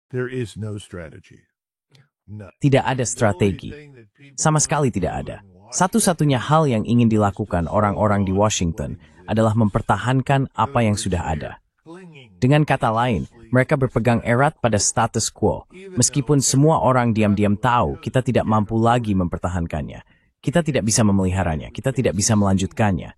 There is no strategy. Tidak ada strategi. Sama sekali tidak ada. Satu-satunya hal yang ingin dilakukan orang-orang di Washington adalah mempertahankan apa yang sudah ada. Dengan kata lain, mereka berpegang erat pada status quo, meskipun semua orang diam-diam tahu kita tidak mampu lagi mempertahankannya. Kita tidak bisa memeliharanya, kita tidak bisa melanjutkannya.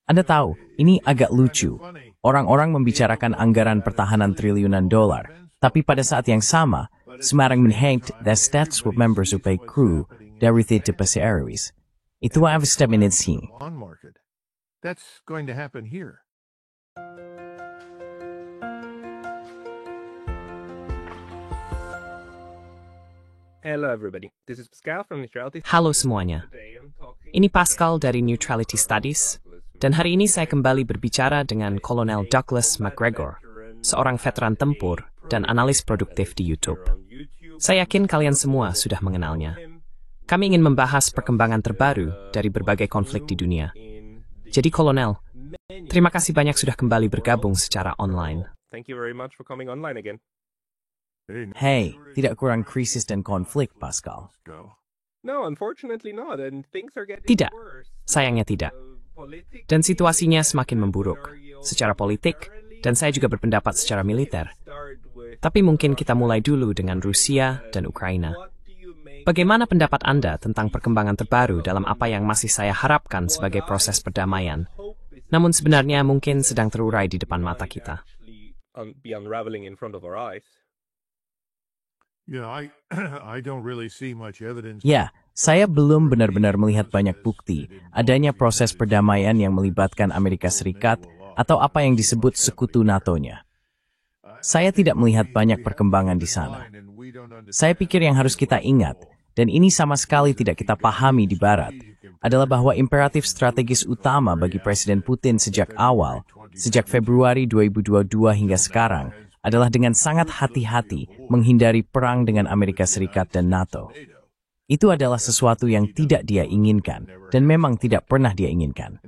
Anda tahu, ini agak lucu. Orang-orang membicarakan anggaran pertahanan triliunan dolar, tapi pada saat yang sama, semarang menhängt that stats with members who pay crew derived to Pasearis. Itu ang step in its scene. That's going to happen here. Hello everybody, this is Pascal from Neutrality. Halo semuanya, ini Pascal dari Neutrality Studies, dan hari ini saya kembali berbicara dengan Kolonel Douglas McGregor, seorang veteran tempur dan analis produktif di YouTube. Saya yakin kalian semua sudah mengenalnya. Kami ingin membahas perkembangan terbaru dari berbagai konflik di dunia. Jadi Kolonel, terima kasih banyak sudah kembali bergabung secara online. Thank you very much for coming online again. Hey, tidak kurang krisis dan konflik, Pascal. No, unfortunately not, and things are getting Tidak, worse. sayangnya tidak. Dan situasinya semakin memburuk, secara politik, dan saya juga berpendapat secara militer. Tapi mungkin kita mulai dulu dengan Rusia dan Ukraina. Bagaimana pendapat Anda tentang perkembangan terbaru dalam apa yang masih saya harapkan sebagai proses perdamaian, namun sebenarnya mungkin sedang terurai di depan mata kita? Be unraveling in front of our eyes. Yeah, I don't really see much evidence. Ya, saya belum benar-benar melihat banyak bukti adanya proses perdamaian yang melibatkan Amerika Serikat atau apa yang disebut sekutu NATO-nya. Saya tidak melihat banyak perkembangan di sana. Saya pikir yang harus kita ingat, dan ini sama sekali tidak kita pahami di Barat, adalah bahwa imperatif strategis utama bagi Presiden Putin sejak awal, sejak Februari 2022 hingga sekarang, adalah dengan sangat hati-hati menghindari perang dengan Amerika Serikat dan NATO. Itu adalah sesuatu yang tidak dia inginkan, dan memang tidak pernah dia inginkan.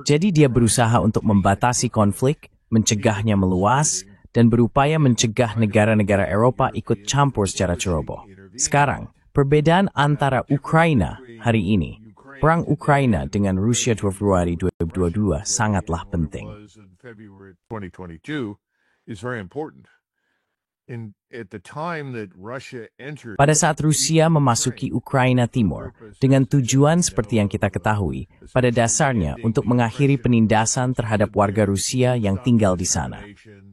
Jadi dia berusaha untuk membatasi konflik, mencegahnya meluas, dan berupaya mencegah negara-negara Eropa ikut campur secara ceroboh. Sekarang, perbedaan antara Ukraina hari ini, perang Ukraina dengan Rusia Februari 2022 sangatlah penting. Is very important. At the time that Russia entered, pada saat Rusia memasuki Ukraina Timur, dengan tujuan seperti yang kita ketahui, pada dasarnya untuk mengakhiri penindasan terhadap warga Rusia yang tinggal di sana,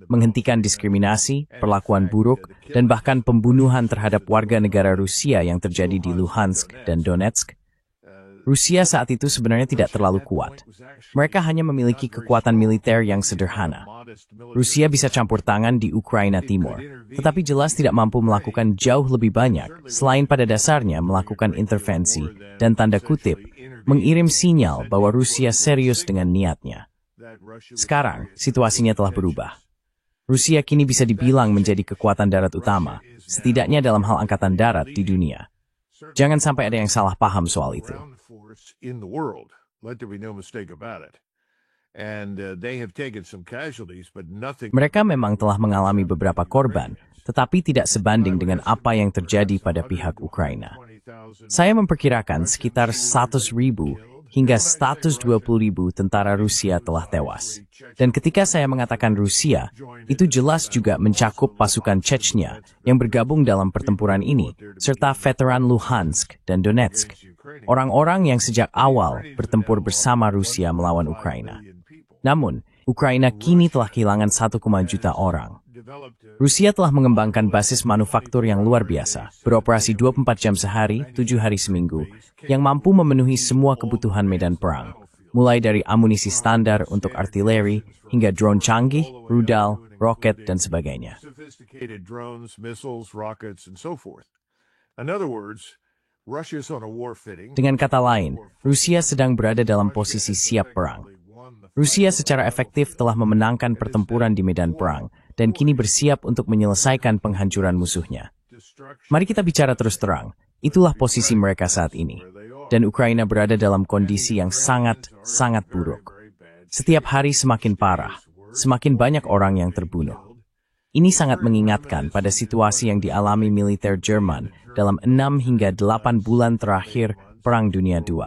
menghentikan diskriminasi, perlakuan buruk, dan bahkan pembunuhan terhadap warga negara Rusia yang terjadi di Luhansk dan Donetsk. Rusia saat itu sebenarnya tidak terlalu kuat. Mereka hanya memiliki kekuatan militer yang sederhana. Rusia bisa campur tangan di Ukraina Timur, tetapi jelas tidak mampu melakukan jauh lebih banyak, selain pada dasarnya melakukan intervensi dan tanda kutip, mengirim sinyal bahwa Rusia serius dengan niatnya. Sekarang, situasinya telah berubah. Rusia kini bisa dibilang menjadi kekuatan darat utama, setidaknya dalam hal angkatan darat di dunia. Jangan sampai ada yang salah paham soal itu. in the world. Let there be no mistake about it. And they have taken some casualties, but nothing. Mereka memang telah mengalami beberapa korban, tetapi tidak sebanding dengan apa yang terjadi pada pihak Ukraina. Saya memperkirakan sekitar 100.000 hingga 120.000 tentara Rusia telah tewas. Dan ketika saya mengatakan Rusia, itu jelas juga mencakup pasukan Chechnya yang bergabung dalam pertempuran ini, serta veteran Luhansk dan Donetsk. Orang-orang yang sejak awal bertempur bersama Rusia melawan Ukraina. Namun, Ukraina kini telah kehilangan 1,1 juta orang. Rusia telah mengembangkan basis manufaktur yang luar biasa, beroperasi 24 jam sehari, 7 hari seminggu, yang mampu memenuhi semua kebutuhan medan perang, mulai dari amunisi standar untuk artileri, hingga drone canggih, rudal, roket, dan sebagainya. Dengan kata lain, Rusia sedang berada dalam posisi siap perang. Rusia secara efektif telah memenangkan pertempuran di medan perang, dan kini bersiap untuk menyelesaikan penghancuran musuhnya. Mari kita bicara terus terang, itulah posisi mereka saat ini. Dan Ukraina berada dalam kondisi yang sangat buruk. Setiap hari semakin parah, semakin banyak orang yang terbunuh. Ini sangat mengingatkan pada situasi yang dialami militer Jerman dalam 6 hingga 8 bulan terakhir Perang Dunia II.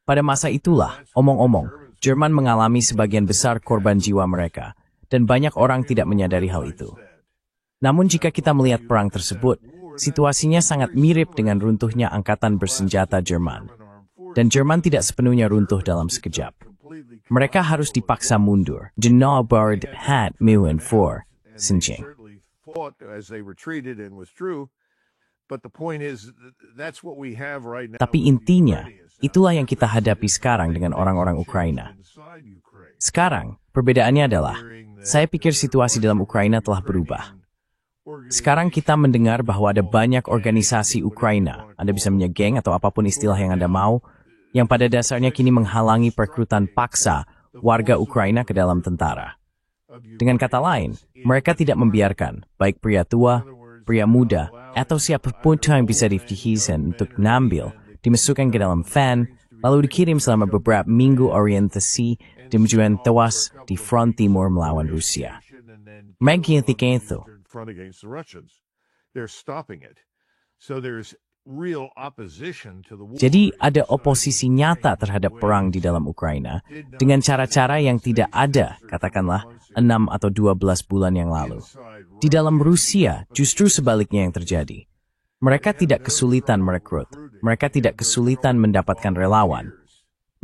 Pada masa itulah, omong-omong, Jerman mengalami sebagian besar korban jiwa mereka, dan banyak orang tidak menyadari hal itu. Namun jika kita melihat perang tersebut, situasinya sangat mirip dengan runtuhnya angkatan bersenjata Jerman. Dan Jerman tidak sepenuhnya runtuh dalam sekejap. Mereka harus dipaksa mundur. Genoa-Bard had Mewen for Sinjing. Tapi intinya, itulah yang kita hadapi sekarang dengan orang-orang Ukraina. Sekarang, perbedaannya adalah, saya pikir situasi dalam Ukraina telah berubah. Sekarang kita mendengar bahwa ada banyak organisasi Ukraina, Anda bisa punya geng atau apapun istilah yang Anda mau, yang pada dasarnya kini menghalangi perekrutan paksa warga Ukraina ke dalam tentara. Dengan kata lain, mereka tidak membiarkan, baik pria tua, pria muda, atau siapapun yang bisa difihisan untuk ngambil, dimasukkan ke dalam van, lalu dikirim selama beberapa minggu orientasi dan tujuan tewas di front timur melawan Rusia. Menghentikan itu. Jadi ada oposisi nyata terhadap perang di dalam Ukraina dengan cara-cara yang tidak ada, katakanlah, 6 atau 12 bulan yang lalu. Di dalam Rusia, justru sebaliknya yang terjadi. Mereka tidak kesulitan merekrut. Mereka tidak kesulitan mendapatkan relawan.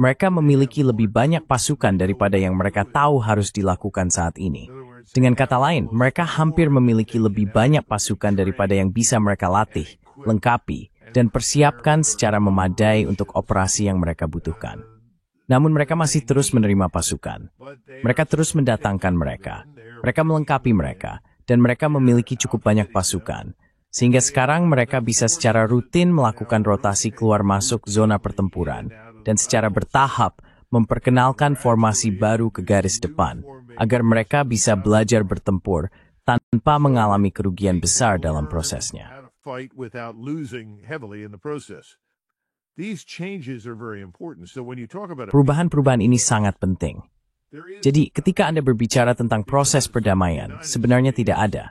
Mereka memiliki lebih banyak pasukan daripada yang mereka tahu harus dilakukan saat ini. Dengan kata lain, mereka hampir memiliki lebih banyak pasukan daripada yang bisa mereka latih, lengkapi, dan persiapkan secara memadai untuk operasi yang mereka butuhkan. Namun mereka masih terus menerima pasukan. Mereka terus mendatangkan mereka. Mereka melengkapi mereka, dan mereka memiliki cukup banyak pasukan. Sehingga sekarang mereka bisa secara rutin melakukan rotasi keluar masuk zona pertempuran, dan secara bertahap memperkenalkan formasi baru ke garis depan, agar mereka bisa belajar bertempur tanpa mengalami kerugian besar dalam prosesnya. Perubahan-perubahan ini sangat penting. Jadi, ketika Anda berbicara tentang proses perdamaian, sebenarnya tidak ada.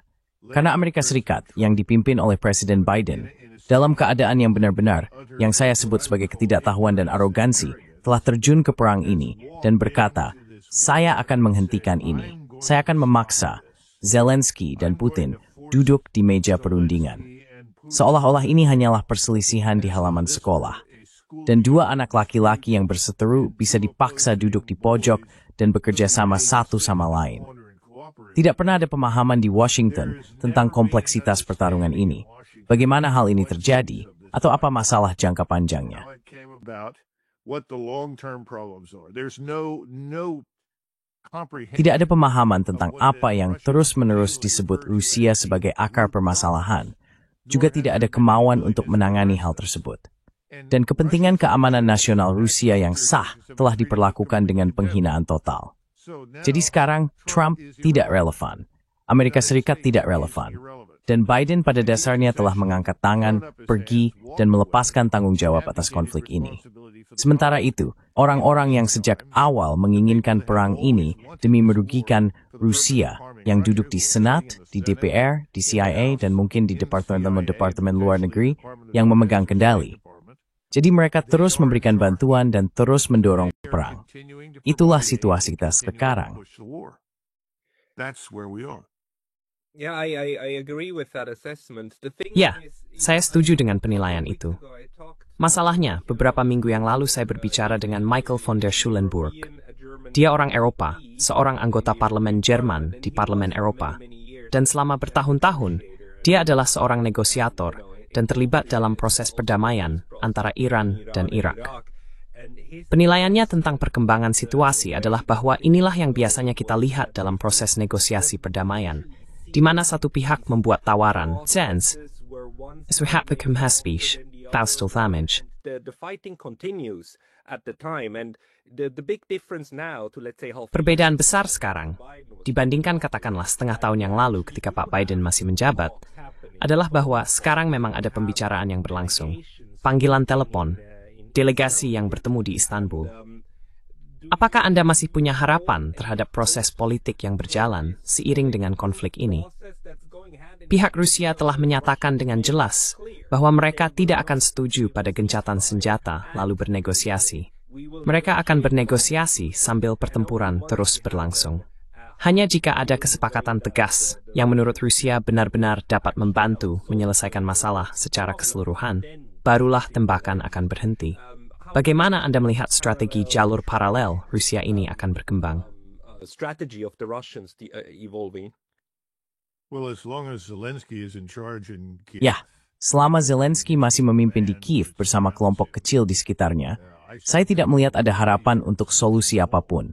Karena Amerika Serikat yang dipimpin oleh Presiden Biden, dalam keadaan yang benar-benar, yang saya sebut sebagai ketidaktahuan dan arogansi, telah terjun ke perang ini dan berkata, saya akan menghentikan ini. Saya akan memaksa Zelensky dan Putin duduk di meja perundingan. Seolah-olah ini hanyalah perselisihan di halaman sekolah. Dan dua anak laki-laki yang berseteru bisa dipaksa duduk di pojok dan bekerja sama satu sama lain. Tidak pernah ada pemahaman di Washington tentang kompleksitas pertarungan ini. Bagaimana hal ini terjadi, atau apa masalah jangka panjangnya. Tidak ada pemahaman tentang apa yang terus-menerus disebut Rusia sebagai akar permasalahan. Juga tidak ada kemauan untuk menangani hal tersebut. Dan kepentingan keamanan nasional Rusia yang sah telah diperlakukan dengan penghinaan total. Jadi sekarang Trump tidak relevan, Amerika Serikat tidak relevan, dan Biden pada dasarnya telah mengangkat tangan, pergi, dan melepaskan tanggung jawab atas konflik ini. Sementara itu, orang-orang yang sejak awal menginginkan perang ini demi merugikan Rusia yang duduk di Senat, di DPR, di CIA, dan mungkin di Departemen Luar Negeri yang memegang kendali. Jadi mereka terus memberikan bantuan dan terus mendorong perang. Itulah situasi kita sekarang. Ya, saya setuju dengan penilaian itu. Masalahnya, beberapa minggu yang lalu saya berbicara dengan Michael von der Schulenburg. Dia orang Eropa, seorang anggota parlemen Jerman di Parlemen Eropa. Dan selama bertahun-tahun, dia adalah seorang negosiator dan terlibat dalam proses perdamaian antara Iran dan Irak. Penilaiannya tentang perkembangan situasi adalah bahwa inilah yang biasanya kita lihat dalam proses negosiasi perdamaian, di mana satu pihak membuat tawaran, sense, as we have become haspish, postal damage. Perbedaan besar sekarang, dibandingkan katakanlah setengah tahun yang lalu ketika Pak Biden masih menjabat, adalah bahwa sekarang memang ada pembicaraan yang berlangsung, panggilan telepon, delegasi yang bertemu di Istanbul. Apakah Anda masih punya harapan terhadap proses politik yang berjalan seiring dengan konflik ini? Pihak Rusia telah menyatakan dengan jelas bahwa mereka tidak akan setuju pada gencatan senjata lalu bernegosiasi. Mereka akan bernegosiasi sambil pertempuran terus berlangsung. Hanya jika ada kesepakatan tegas yang menurut Rusia benar-benar dapat membantu menyelesaikan masalah secara keseluruhan, barulah tembakan akan berhenti. Bagaimana Anda melihat strategi jalur paralel Rusia ini akan berkembang? Strategy of the Russians evolving. Well, as long as Zelensky is in charge in Kiev, Ya, selama Zelensky masih memimpin di Kiev bersama kelompok kecil di sekitarnya, saya tidak melihat ada harapan untuk solusi apapun.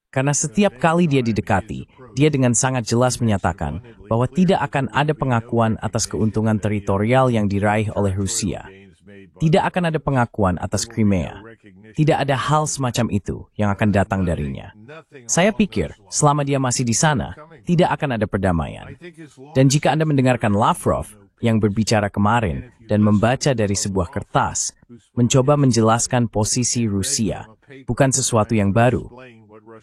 Karena setiap kali dia didekati, dia dengan sangat jelas menyatakan bahwa tidak akan ada pengakuan atas keuntungan teritorial yang diraih oleh Rusia. Tidak akan ada pengakuan atas Crimea. Tidak ada hal semacam itu yang akan datang darinya. Saya pikir, selama dia masih di sana, tidak akan ada perdamaian. Dan jika Anda mendengarkan Lavrov yang berbicara kemarin dan membaca dari sebuah kertas, mencoba menjelaskan posisi Rusia, bukan sesuatu yang baru.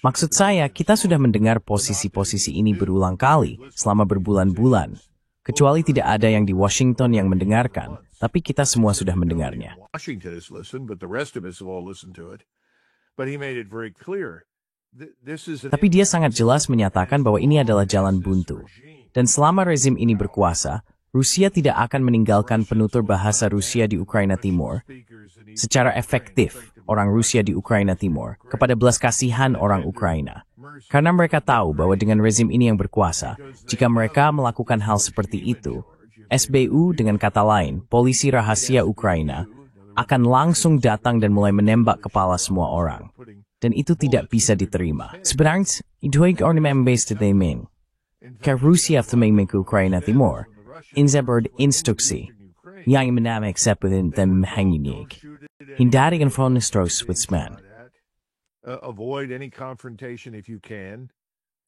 Maksud saya, kita sudah mendengar posisi-posisi ini berulang kali selama berbulan-bulan. Kecuali tidak ada yang di Washington yang mendengarkan, tapi kita semua sudah mendengarnya. Washington has listened, but the rest of us have all listened to it. But he made it very clear. This is Tapi dia sangat jelas menyatakan bahwa ini adalah jalan buntu. Dan selama rezim ini berkuasa, Rusia tidak akan meninggalkan penutur bahasa Rusia di Ukraina Timur secara efektif orang Rusia di Ukraina Timur kepada belas kasihan orang Ukraina. Karena mereka tahu bahwa dengan rezim ini yang berkuasa, jika mereka melakukan hal seperti itu, SBU dengan kata lain, polisi rahasia Ukraina, akan langsung datang dan mulai menembak kepala semua orang. Dan itu tidak bisa diterima. Sebenarnya, idoig ornament-based demin. Kaya Rusia tumingin ke Ukraina Timur, inzeberd instruksi, yang menamik seputin dem hanginig. Hindari ang fronistros with sman. Avoid any confrontation if you can.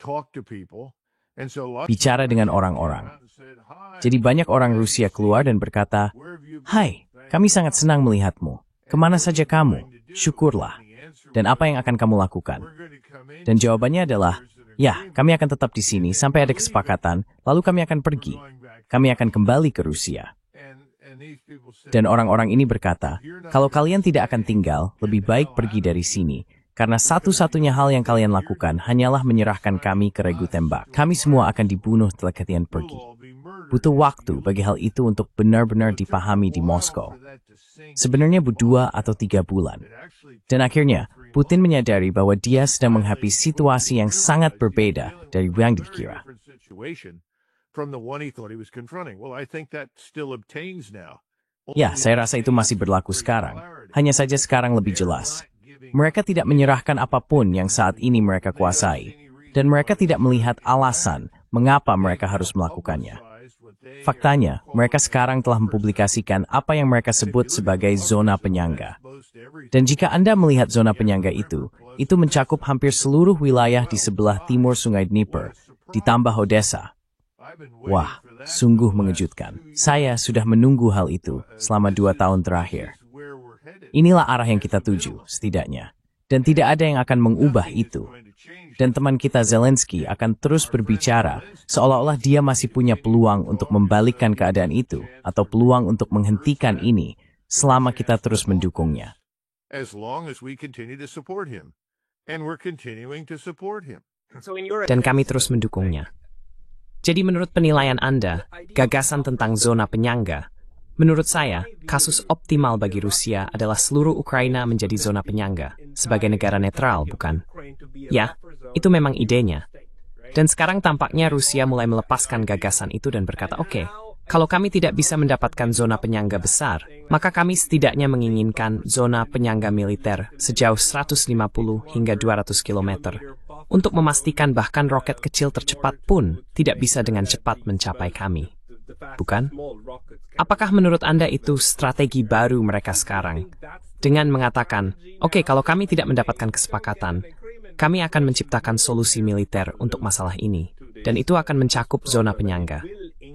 Talk to people. And so lots Bicara dengan orang-orang. Jadi banyak orang Rusia keluar dan berkata, "Hai, kami sangat senang melihatmu. Kemana saja kamu? Syukurlah. Dan apa yang akan kamu lakukan?" Dan jawabannya adalah, "Ya, kami akan tetap di sini sampai ada kesepakatan, lalu kami akan pergi. Kami akan kembali ke Rusia." Dan orang-orang ini berkata, "Kalau kalian tidak akan tinggal, lebih baik pergi dari sini. Karena satu-satunya hal yang kalian lakukan hanyalah menyerahkan kami ke regu tembak. Kami semua akan dibunuh setelah kalian pergi." Butuh waktu bagi hal itu untuk benar-benar dipahami di Moskow. Sebenarnya 2 atau 3 bulan. Dan akhirnya, Putin menyadari bahwa dia sedang menghadapi situasi yang sangat berbeda dari yang dikira. Ya, saya rasa itu masih berlaku sekarang. Hanya saja sekarang lebih jelas. Mereka tidak menyerahkan apapun yang saat ini mereka kuasai, dan mereka tidak melihat alasan mengapa mereka harus melakukannya. Faktanya, mereka sekarang telah mempublikasikan apa yang mereka sebut sebagai zona penyangga. Dan jika Anda melihat zona penyangga itu mencakup hampir seluruh wilayah di sebelah timur Sungai Dnieper, ditambah Odessa. Wah, sungguh mengejutkan. Saya sudah menunggu hal itu selama 2 tahun terakhir. Inilah arah yang kita tuju, setidaknya. Dan tidak ada yang akan mengubah itu. Dan teman kita Zelensky akan terus berbicara seolah-olah dia masih punya peluang untuk membalikkan keadaan itu atau peluang untuk menghentikan ini selama kita terus mendukungnya. Dan kami terus mendukungnya. Jadi menurut penilaian Anda, gagasan tentang zona penyangga, menurut saya, kasus optimal bagi Rusia adalah seluruh Ukraina menjadi zona penyangga, sebagai negara netral, bukan? Ya, itu memang idenya. Dan sekarang tampaknya Rusia mulai melepaskan gagasan itu dan berkata, oke, kalau kami tidak bisa mendapatkan zona penyangga besar, maka kami setidaknya menginginkan zona penyangga militer sejauh 150 hingga 200 km, untuk memastikan bahkan roket kecil tercepat pun tidak bisa dengan cepat mencapai kami. Bukan? Apakah menurut Anda itu strategi baru mereka sekarang? Dengan mengatakan, oke, kalau kami tidak mendapatkan kesepakatan, kami akan menciptakan solusi militer untuk masalah ini. Dan itu akan mencakup zona penyangga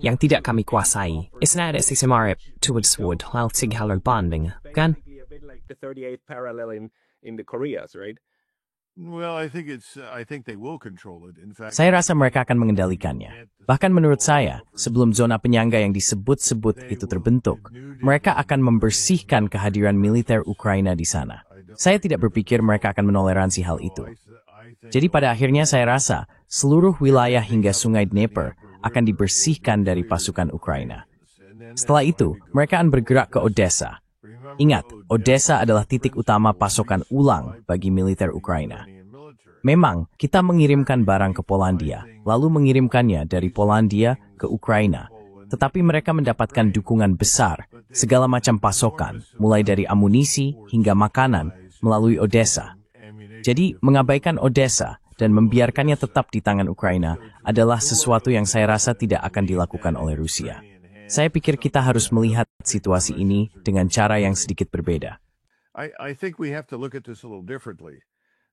yang tidak kami kuasai. Isna ada sisemarip towards wood, laut sighalar banding, kan? The 38th parallel in the Koreas, right? Well, I think they will control it. In fact, Saya rasa mereka akan mengendalikannya. Bahkan menurut saya, sebelum zona penyangga yang disebut-sebut itu terbentuk, mereka akan membersihkan kehadiran militer Ukraina di sana. Saya tidak berpikir mereka akan menoleransi hal itu. Jadi pada akhirnya saya rasa, seluruh wilayah hingga sungai Dnieper akan dibersihkan dari pasukan Ukraina. Setelah itu, mereka akan bergerak ke Odessa. Ingat, Odessa adalah titik utama pasokan ulang bagi militer Ukraina. Memang, kita mengirimkan barang ke Polandia, lalu mengirimkannya dari Polandia ke Ukraina. Tetapi mereka mendapatkan dukungan besar, segala macam pasokan, mulai dari amunisi hingga makanan, melalui Odessa. Jadi, mengabaikan Odessa dan membiarkannya tetap di tangan Ukraina adalah sesuatu yang saya rasa tidak akan dilakukan oleh Rusia. Saya pikir kita harus melihat situasi ini dengan cara yang sedikit berbeda. I think we have to look at this a little differently.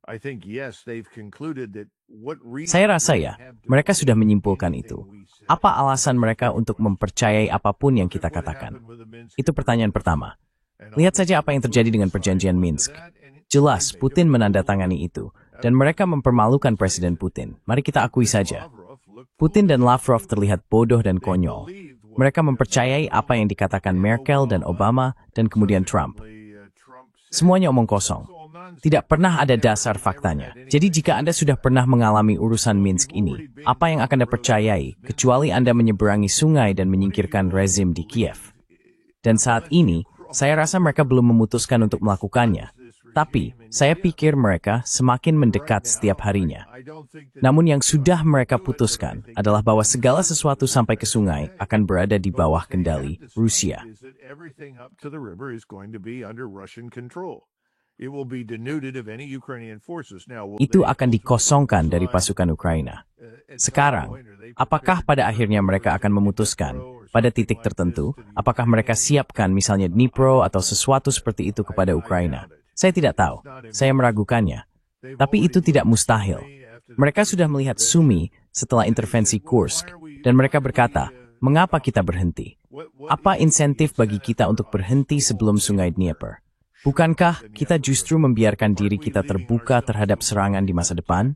I think yes, they've concluded that what Saya rasa ya, mereka sudah menyimpulkan itu. Apa alasan mereka untuk mempercayai apapun yang kita katakan? Itu pertanyaan pertama. Lihat saja apa yang terjadi dengan perjanjian Minsk. Jelas, Putin menandatangani itu, dan mereka mempermalukan Presiden Putin. Mari kita akui saja. Putin dan Lavrov terlihat bodoh dan konyol. Mereka mempercayai apa yang dikatakan Merkel dan Obama dan kemudian Trump. Semuanya omong kosong. Tidak pernah ada dasar faktanya. Jadi jika Anda sudah pernah mengalami urusan Minsk ini, apa yang akan Anda percayai kecuali Anda menyeberangi sungai dan menyingkirkan rezim di Kiev? Dan saat ini, saya rasa mereka belum memutuskan untuk melakukannya. Tapi, saya pikir mereka semakin mendekat setiap harinya. Namun yang sudah mereka putuskan adalah bahwa segala sesuatu sampai ke sungai akan berada di bawah kendali Rusia. Itu akan dikosongkan dari pasukan Ukraina. Sekarang, apakah pada akhirnya mereka akan memutuskan pada titik tertentu, apakah mereka siapkan misalnya Dnipro atau sesuatu seperti itu kepada Ukraina? Saya tidak tahu, saya meragukannya. Tapi itu tidak mustahil. Mereka sudah melihat Sumy setelah intervensi Kursk, dan mereka berkata, mengapa kita berhenti? Apa insentif bagi kita untuk berhenti sebelum sungai Dnieper? Bukankah kita justru membiarkan diri kita terbuka terhadap serangan di masa depan?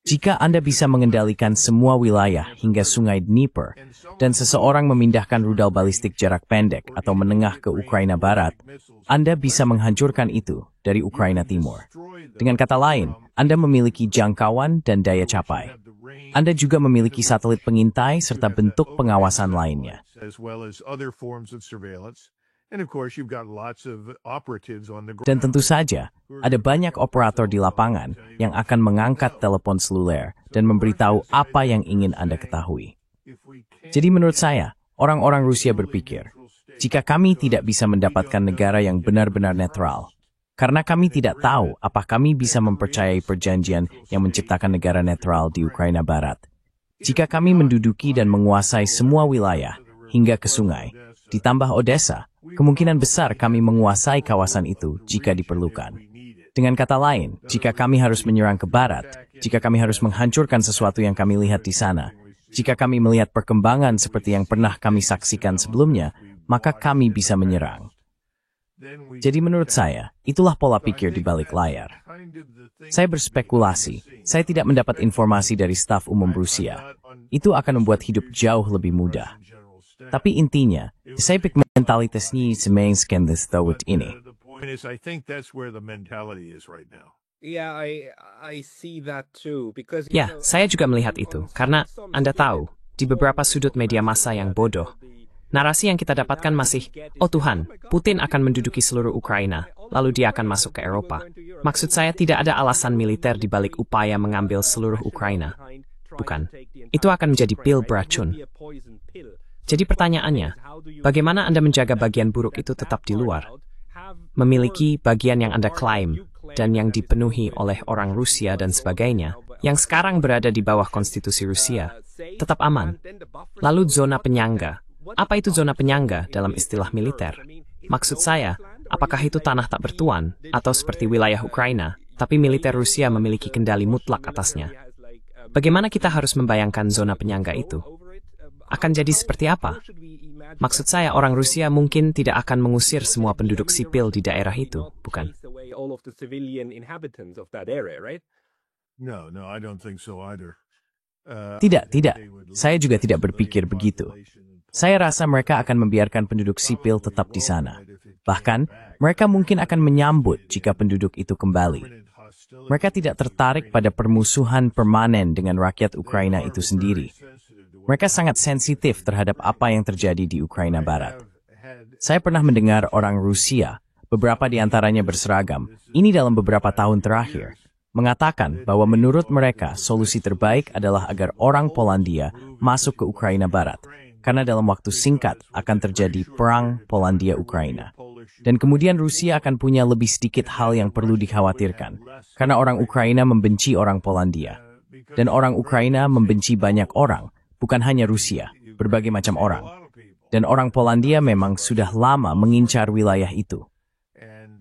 Jika Anda bisa mengendalikan semua wilayah hingga sungai Dnieper, dan seseorang memindahkan rudal balistik jarak pendek atau menengah ke Ukraina Barat, Anda bisa menghancurkan itu dari Ukraina Timur. Dengan kata lain, Anda memiliki jangkauan dan daya capai. Anda juga memiliki satelit pengintai serta bentuk pengawasan lainnya. Dan tentu saja, ada banyak operator di lapangan yang akan mengangkat telepon seluler dan memberitahu apa yang ingin Anda ketahui. Jadi menurut saya, orang-orang Rusia berpikir, jika kami tidak bisa mendapatkan negara yang benar-benar netral, karena kami tidak tahu apa kami bisa mempercayai perjanjian yang menciptakan negara netral di Ukraina Barat. Jika kami menduduki dan menguasai semua wilayah hingga ke sungai, ditambah Odessa, kemungkinan besar kami menguasai kawasan itu jika diperlukan. Dengan kata lain, jika kami harus menyerang ke barat, jika kami harus menghancurkan sesuatu yang kami lihat di sana, jika kami melihat perkembangan seperti yang pernah kami saksikan sebelumnya, maka kami bisa menyerang. Jadi menurut saya, itulah pola pikir di balik layar. Saya berspekulasi, saya tidak mendapat informasi dari staf umum Rusia. Itu akan membuat hidup jauh lebih mudah. Tapi intinya, saya pikir mentalitasnya semakin tahun ini. Ya, saya juga melihat itu. Karena Anda tahu, di beberapa sudut media massa yang bodoh, narasi yang kita dapatkan masih, oh Tuhan, Putin akan menduduki seluruh Ukraina, lalu dia akan masuk ke Eropa. Maksud saya tidak ada alasan militer di balik upaya mengambil seluruh Ukraina. Bukan. Itu akan menjadi pil beracun. Jadi pertanyaannya, bagaimana Anda menjaga bagian buruk itu tetap di luar? Memiliki bagian yang Anda klaim dan yang dipenuhi oleh orang Rusia dan sebagainya, yang sekarang berada di bawah konstitusi Rusia, tetap aman. Lalu zona penyangga. Apa itu zona penyangga dalam istilah militer? Maksud saya, apakah itu tanah tak bertuan, atau seperti wilayah Ukraina, tapi militer Rusia memiliki kendali mutlak atasnya? Bagaimana kita harus membayangkan zona penyangga itu? Akan jadi seperti apa? Maksud saya, orang Rusia mungkin tidak akan mengusir semua penduduk sipil di daerah itu, bukan? all of the civilian inhabitants of that area, right? No, I don't think so either. Tidak. Saya juga tidak berpikir begitu. Saya rasa mereka akan membiarkan penduduk sipil tetap di sana. Bahkan, mereka mungkin akan menyambut jika penduduk itu kembali. Mereka tidak tertarik pada permusuhan permanen dengan rakyat Ukraina itu sendiri. Mereka sangat sensitif terhadap apa yang terjadi di Ukraina Barat. Saya pernah mendengar orang Rusia, beberapa di antaranya berseragam, ini dalam beberapa tahun terakhir, mengatakan bahwa menurut mereka solusi terbaik adalah agar orang Polandia masuk ke Ukraina Barat, karena dalam waktu singkat akan terjadi perang Polandia-Ukraina. Dan kemudian Rusia akan punya lebih sedikit hal yang perlu dikhawatirkan, karena orang Ukraina membenci orang Polandia. Dan orang Ukraina membenci banyak orang, bukan hanya Rusia, berbagai macam orang. Dan orang Polandia memang sudah lama mengincar wilayah itu.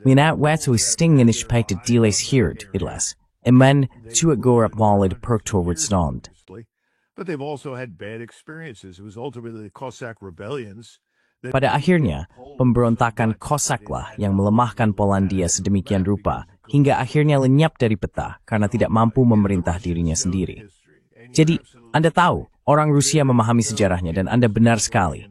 Minat waktu stingenispajtet deles hird, idlas. Men tuat valid perktorwardstånd. But they've also had bad experiences. It was ultimately the Cossack rebellions. Pada akhirnya, pemberontakan Kosaklah yang melemahkan Polandia sedemikian rupa, hingga akhirnya lenyap dari peta karena tidak mampu memerintah dirinya sendiri. Jadi, Anda tahu, orang Rusia memahami sejarahnya dan Anda benar sekali.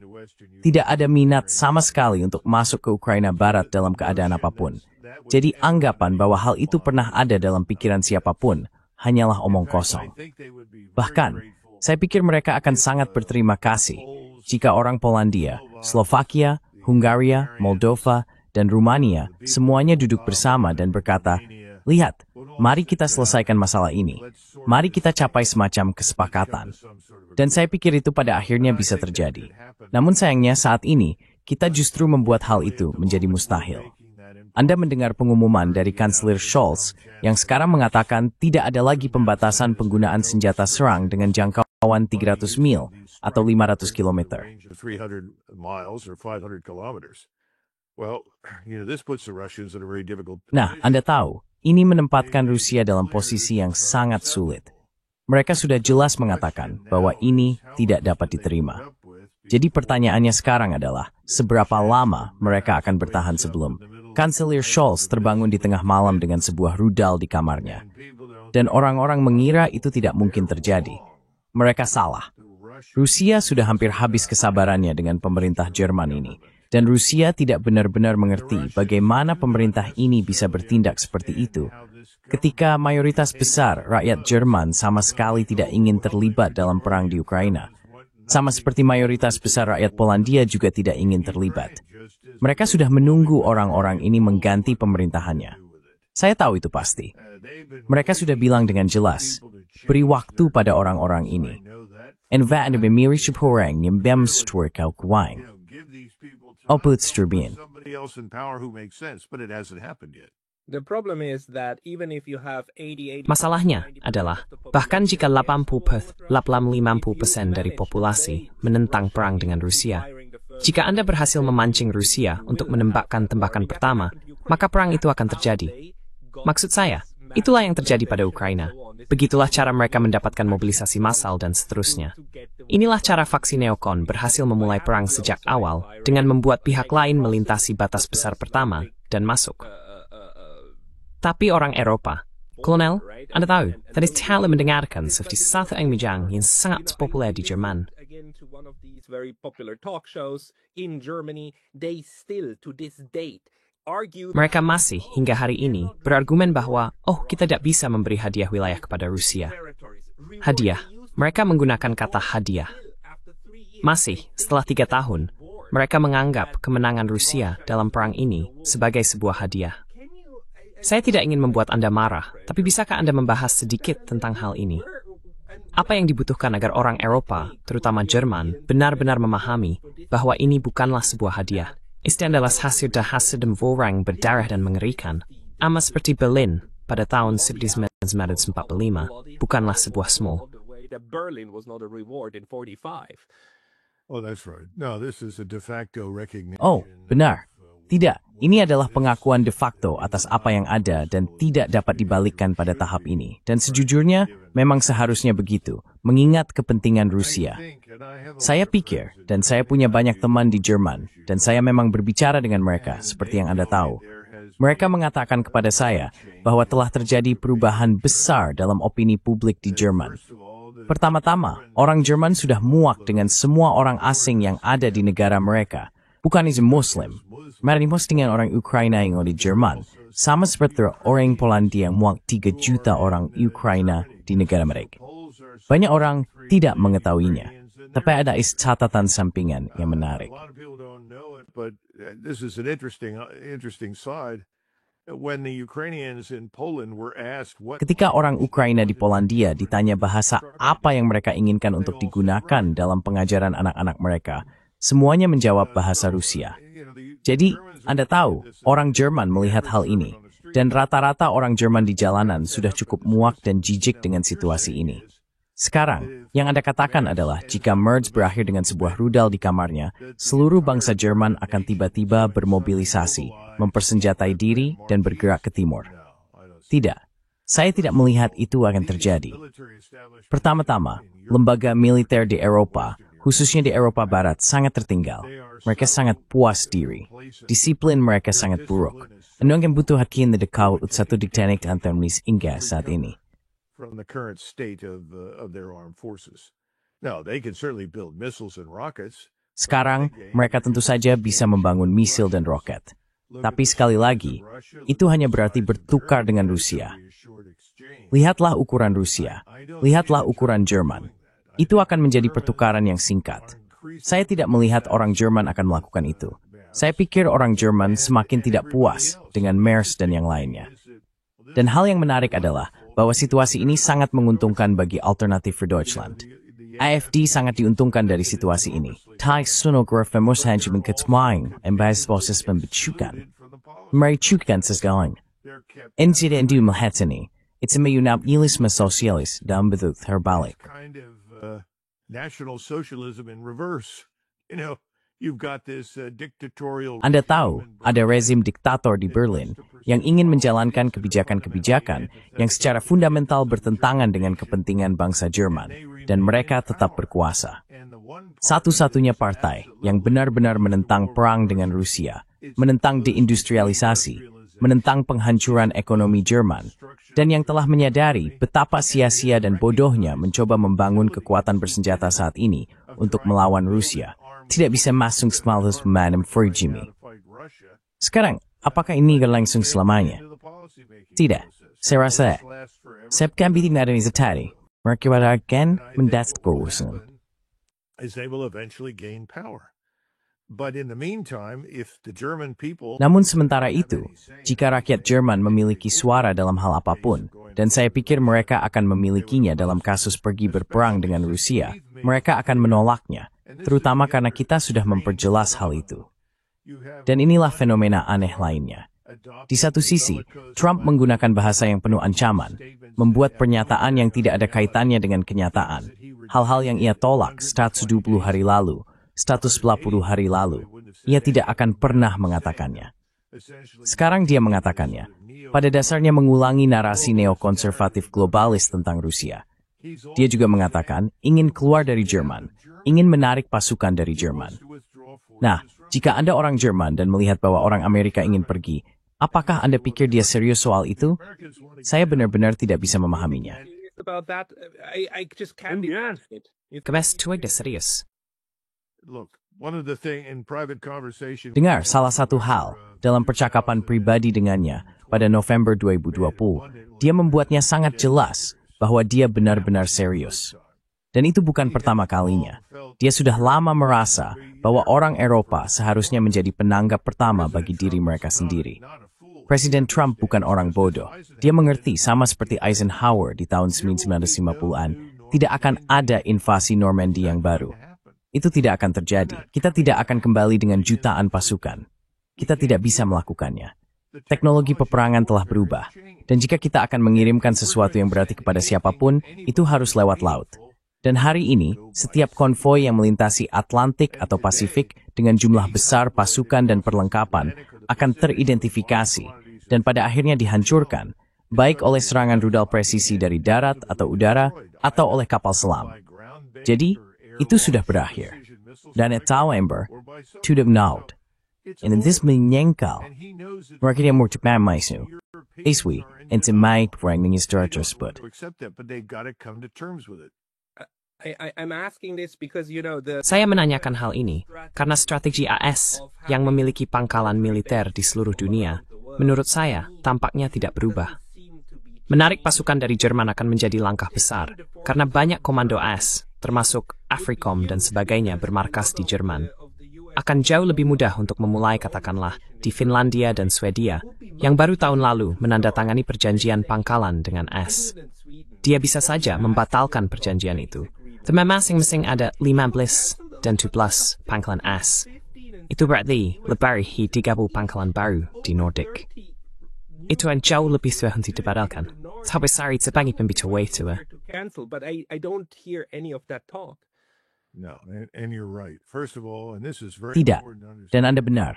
Tidak ada minat sama sekali untuk masuk ke Ukraina Barat dalam keadaan apapun. Jadi anggapan bahwa hal itu pernah ada dalam pikiran siapapun hanyalah omong kosong. Bahkan, saya pikir mereka akan sangat berterima kasih jika orang Polandia, Slovakia, Hungaria, Moldova, dan Rumania semuanya duduk bersama dan berkata, "Lihat, mari kita selesaikan masalah ini. Mari kita capai semacam kesepakatan." Dan saya pikir itu pada akhirnya bisa terjadi. Namun sayangnya saat ini, kita justru membuat hal itu menjadi mustahil. Anda mendengar pengumuman dari Kanselir Scholz yang sekarang mengatakan tidak ada lagi pembatasan penggunaan senjata serang dengan jangkauan 300 mil atau 500 kilometer. 300 miles or 500 kilometers. Well, this puts the Russians in a very difficult position. Nah, Anda tahu, ini menempatkan Rusia dalam posisi yang sangat sulit. Mereka sudah jelas mengatakan bahwa ini tidak dapat diterima. Jadi pertanyaannya sekarang adalah, seberapa lama mereka akan bertahan sebelum Kanselir Scholz terbangun di tengah malam dengan sebuah rudal di kamarnya. Dan orang-orang mengira itu tidak mungkin terjadi. Mereka salah. Rusia sudah hampir habis kesabarannya dengan pemerintah Jerman ini. Dan Rusia tidak benar-benar mengerti bagaimana pemerintah ini bisa bertindak seperti itu. Ketika mayoritas besar rakyat Jerman sama sekali tidak ingin terlibat dalam perang di Ukraina. Sama seperti mayoritas besar rakyat Polandia juga tidak ingin terlibat. Mereka sudah menunggu orang-orang ini mengganti pemerintahannya. Saya tahu itu pasti. Mereka sudah bilang dengan jelas, beri waktu pada orang-orang ini. En wat de bemirische porang yang bemstwer kau kuwain. Oputsturbien. The problem is that even if you have 88 Masalahnya adalah, bahkan jika 80-50% dari populasi menentang perang dengan Rusia, jika Anda berhasil memancing Rusia untuk menembakkan tembakan pertama, maka perang itu akan terjadi. Maksud saya, itulah yang terjadi pada Ukraina. Begitulah cara mereka mendapatkan mobilisasi massal dan seterusnya. Inilah cara faksi neokon berhasil memulai perang sejak awal dengan membuat pihak lain melintasi batas besar pertama dan masuk. Tapi orang Eropa, Kolonel, Anda tahu, tadi saya mendengarkan seperti satu yang yang sangat populer di Jerman. again to one of these very popular talk shows in Germany, they still to this date argue Mereka masih hingga hari ini berargumen bahwa, kita tidak bisa memberi hadiah wilayah kepada Rusia. Hadiah, mereka menggunakan kata hadiah. Masih, setelah 3 tahun, mereka menganggap kemenangan Rusia dalam perang ini sebagai sebuah hadiah. Saya tidak ingin membuat Anda marah, tapi bisakah Anda membahas sedikit tentang hal ini? Apa yang dibutuhkan agar orang Eropa, terutama Jerman, benar-benar memahami bahwa ini bukanlah sebuah hadiah. Itu adalah hasil dan vorang berdarah dan mengerikan. Ama seperti Berlin pada tahun 1945, bukanlah sebuah small. that Berlin was not a reward in 45. Oh, that's right. No, this is a de facto recognition. Oh, benar. Tidak, ini adalah pengakuan de facto atas apa yang ada dan tidak dapat dibalikkan pada tahap ini. Dan sejujurnya, memang seharusnya begitu, mengingat kepentingan Rusia. Saya pikir, dan saya punya banyak teman di Jerman, dan saya memang berbicara dengan mereka, seperti yang Anda tahu. Mereka mengatakan kepada saya bahwa telah terjadi perubahan besar dalam opini publik di Jerman. Pertama-tama, orang Jerman sudah muak dengan semua orang asing yang ada di negara mereka, bukan hanya Muslim. Marimos dengan orang Ukraina yang ada di Jerman, sama seperti orang Polandia yang muak 3 juta orang Ukraina di negara mereka. Banyak orang tidak mengetahuinya, tapi ada catatan sampingan yang menarik. But this is an interesting side. When the Ukrainians in Poland were asked what Ketika orang Ukraina di Polandia ditanya bahasa apa yang mereka inginkan untuk digunakan dalam pengajaran anak-anak mereka, semuanya menjawab bahasa Rusia. Jadi, Anda tahu, orang Jerman melihat hal ini, dan rata-rata orang Jerman di jalanan sudah cukup muak dan jijik dengan situasi ini. Sekarang, yang Anda katakan adalah jika Merz berakhir dengan sebuah rudal di kamarnya, seluruh bangsa Jerman akan tiba-tiba bermobilisasi, mempersenjatai diri, dan bergerak ke timur. Tidak, saya tidak melihat itu akan terjadi. Pertama-tama, lembaga militer di Eropa, khususnya di Eropa Barat, sangat tertinggal. Mereka sangat puas diri. Disiplin mereka sangat buruk. Ano ang butuh hakin na dekau at satu diktanik antamis hingga saat ini. from the current state of their armed forces. Now, they can certainly build missiles and rockets. Sekarang, mereka tentu saja bisa membangun misil dan roket. Tapi sekali lagi, itu hanya berarti bertukar dengan Rusia. Lihatlah ukuran Rusia. Lihatlah ukuran Jerman. Itu akan menjadi pertukaran yang singkat. Saya tidak melihat orang Jerman akan melakukan itu. Saya pikir orang Jerman semakin tidak puas dengan Merz dan yang lainnya. Dan hal yang menarik adalah bahwa situasi ini sangat menguntungkan bagi Alternative for Deutschland. AfD sangat diuntungkan dari situasi ini. Thai sonograf memusnahkan ketmain en basis pembicukan. Mericukan seseorang. Insiden du melihatini. It's a mayunap ilisme sosialis dalam bentuk terbalik. Kind of national socialism in reverse. You know, you've got this dictatorial. Anda tahu, ada rezim diktator di Berlin yang ingin menjalankan kebijakan-kebijakan yang secara fundamental bertentangan dengan kepentingan bangsa Jerman, dan mereka tetap berkuasa. Satu-satunya partai yang benar-benar menentang perang dengan Rusia, menentang deindustrialisasi, menentang penghancuran ekonomi Jerman, dan yang telah menyadari betapa sia-sia dan bodohnya mencoba membangun kekuatan bersenjata saat ini untuk melawan Rusia, tidak bisa masuk semalus memadam Fujimi. Sekarang, apakah ini langsung selamanya? Tidak, saya rasa. Sepkan bitin ada tadi, mereka akan mendapat kekuasaan. As they will eventually gain power. But in the meantime, if the German people... Namun sementara itu, jika rakyat Jerman memiliki suara dalam hal apapun, dan saya pikir mereka akan memilikinya dalam kasus pergi berperang dengan Rusia, mereka akan menolaknya, terutama karena kita sudah memperjelas hal itu. Dan inilah fenomena aneh lainnya. Di satu sisi, Trump menggunakan bahasa yang penuh ancaman, membuat pernyataan yang tidak ada kaitannya dengan kenyataan, hal-hal yang ia tolak 120 hari lalu, 140 hari lalu, ia tidak akan pernah mengatakannya. Sekarang dia mengatakannya, pada dasarnya mengulangi narasi neokonservatif globalis tentang Rusia. Dia juga mengatakan ingin keluar dari Jerman, ingin menarik pasukan dari Jerman. Nah, jika Anda orang Jerman dan melihat bahwa orang Amerika ingin pergi, apakah Anda pikir dia serius soal itu? Saya benar-benar tidak bisa memahaminya. About that, I just can't imagine it. Kebes tuwag na serius. Look, one of the thing in private conversation... Dengar salah satu hal dalam percakapan pribadi dengannya pada November 2020, dia membuatnya sangat jelas bahwa dia benar-benar serius. Dan itu bukan pertama kalinya. Dia sudah lama merasa bahwa orang Eropa seharusnya menjadi penanggap pertama bagi diri mereka sendiri. Presiden Trump bukan orang bodoh. Dia mengerti sama seperti Eisenhower di tahun 1950-an, tidak akan ada invasi Normandy yang baru. Itu tidak akan terjadi. Kita tidak akan kembali dengan jutaan pasukan. Kita tidak bisa melakukannya. Teknologi peperangan telah berubah. Dan jika kita akan mengirimkan sesuatu yang berarti kepada siapapun, itu harus lewat laut. Dan hari ini, setiap konvoi yang melintasi Atlantik atau Pasifik dengan jumlah besar pasukan dan perlengkapan akan teridentifikasi dan pada akhirnya dihancurkan, baik oleh serangan rudal presisi dari darat atau udara atau oleh kapal selam. Jadi, itu sudah berakhir. Dan November, to the note. En this menyengkal, mereka yang mengutipkan itu, iswi, en semai perang dengan secara tersebut. I'm asking this because, Saya menanyakan hal ini karena strategi AS yang memiliki pangkalan militer di seluruh dunia, menurut saya, tampaknya tidak berubah. Menarik pasukan dari Jerman akan menjadi langkah besar, karena banyak komando AS, termasuk AFRICOM dan sebagainya bermarkas di Jerman. Akan jauh lebih mudah untuk memulai katakanlah di Finlandia dan Swedia, yang baru tahun lalu menandatangani perjanjian pangkalan dengan AS. Dia bisa saja membatalkan perjanjian itu. Tapi masing-masing ada 15 dan 17 pangkalan AS. Itu berarti lebih dari 30 pangkalan baru di Nordik. Itu yang jauh lebih sulit untuk dibatalkan. Tapi sorry, sebagai pembicara itu. Cancel, but I don't hear any of that talk. No, and you're right. First of all, and this is very Tidak, important to understand. dan Anda benar.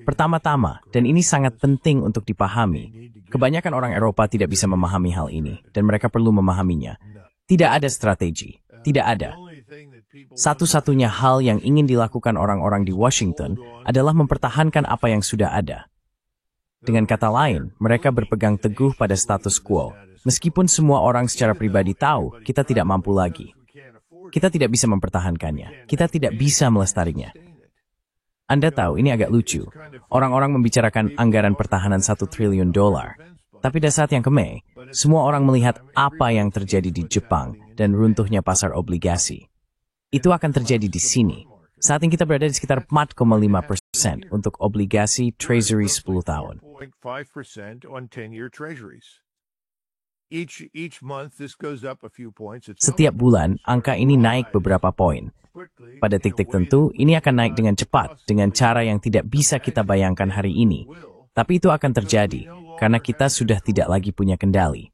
Pertama-tama, dan ini sangat penting untuk dipahami, kebanyakan orang Eropa tidak bisa memahami hal ini, dan mereka perlu memahaminya. Tidak ada strategi, tidak ada. Satu-satunya hal yang ingin dilakukan orang-orang di Washington adalah mempertahankan apa yang sudah ada. Dengan kata lain, mereka berpegang teguh pada status quo, meskipun semua orang secara pribadi tahu kita tidak mampu lagi. Kita tidak bisa mempertahankannya. Kita tidak bisa melestarinya. Anda tahu, ini agak lucu. Orang-orang membicarakan anggaran pertahanan $1 triliun. Tapi pada saat yang kemei, semua orang melihat apa yang terjadi di Jepang dan runtuhnya pasar obligasi. Itu akan terjadi di sini. Saat ini kita berada di sekitar 4,5% untuk obligasi Treasury 10 tahun. 5% on 10-year treasuries. Each month this goes up a few points. Setiap bulan, angka ini naik beberapa poin. Pada titik tentu, ini akan naik dengan cepat, dengan cara yang tidak bisa kita bayangkan hari ini. Tapi itu akan terjadi, karena kita sudah tidak lagi punya kendali.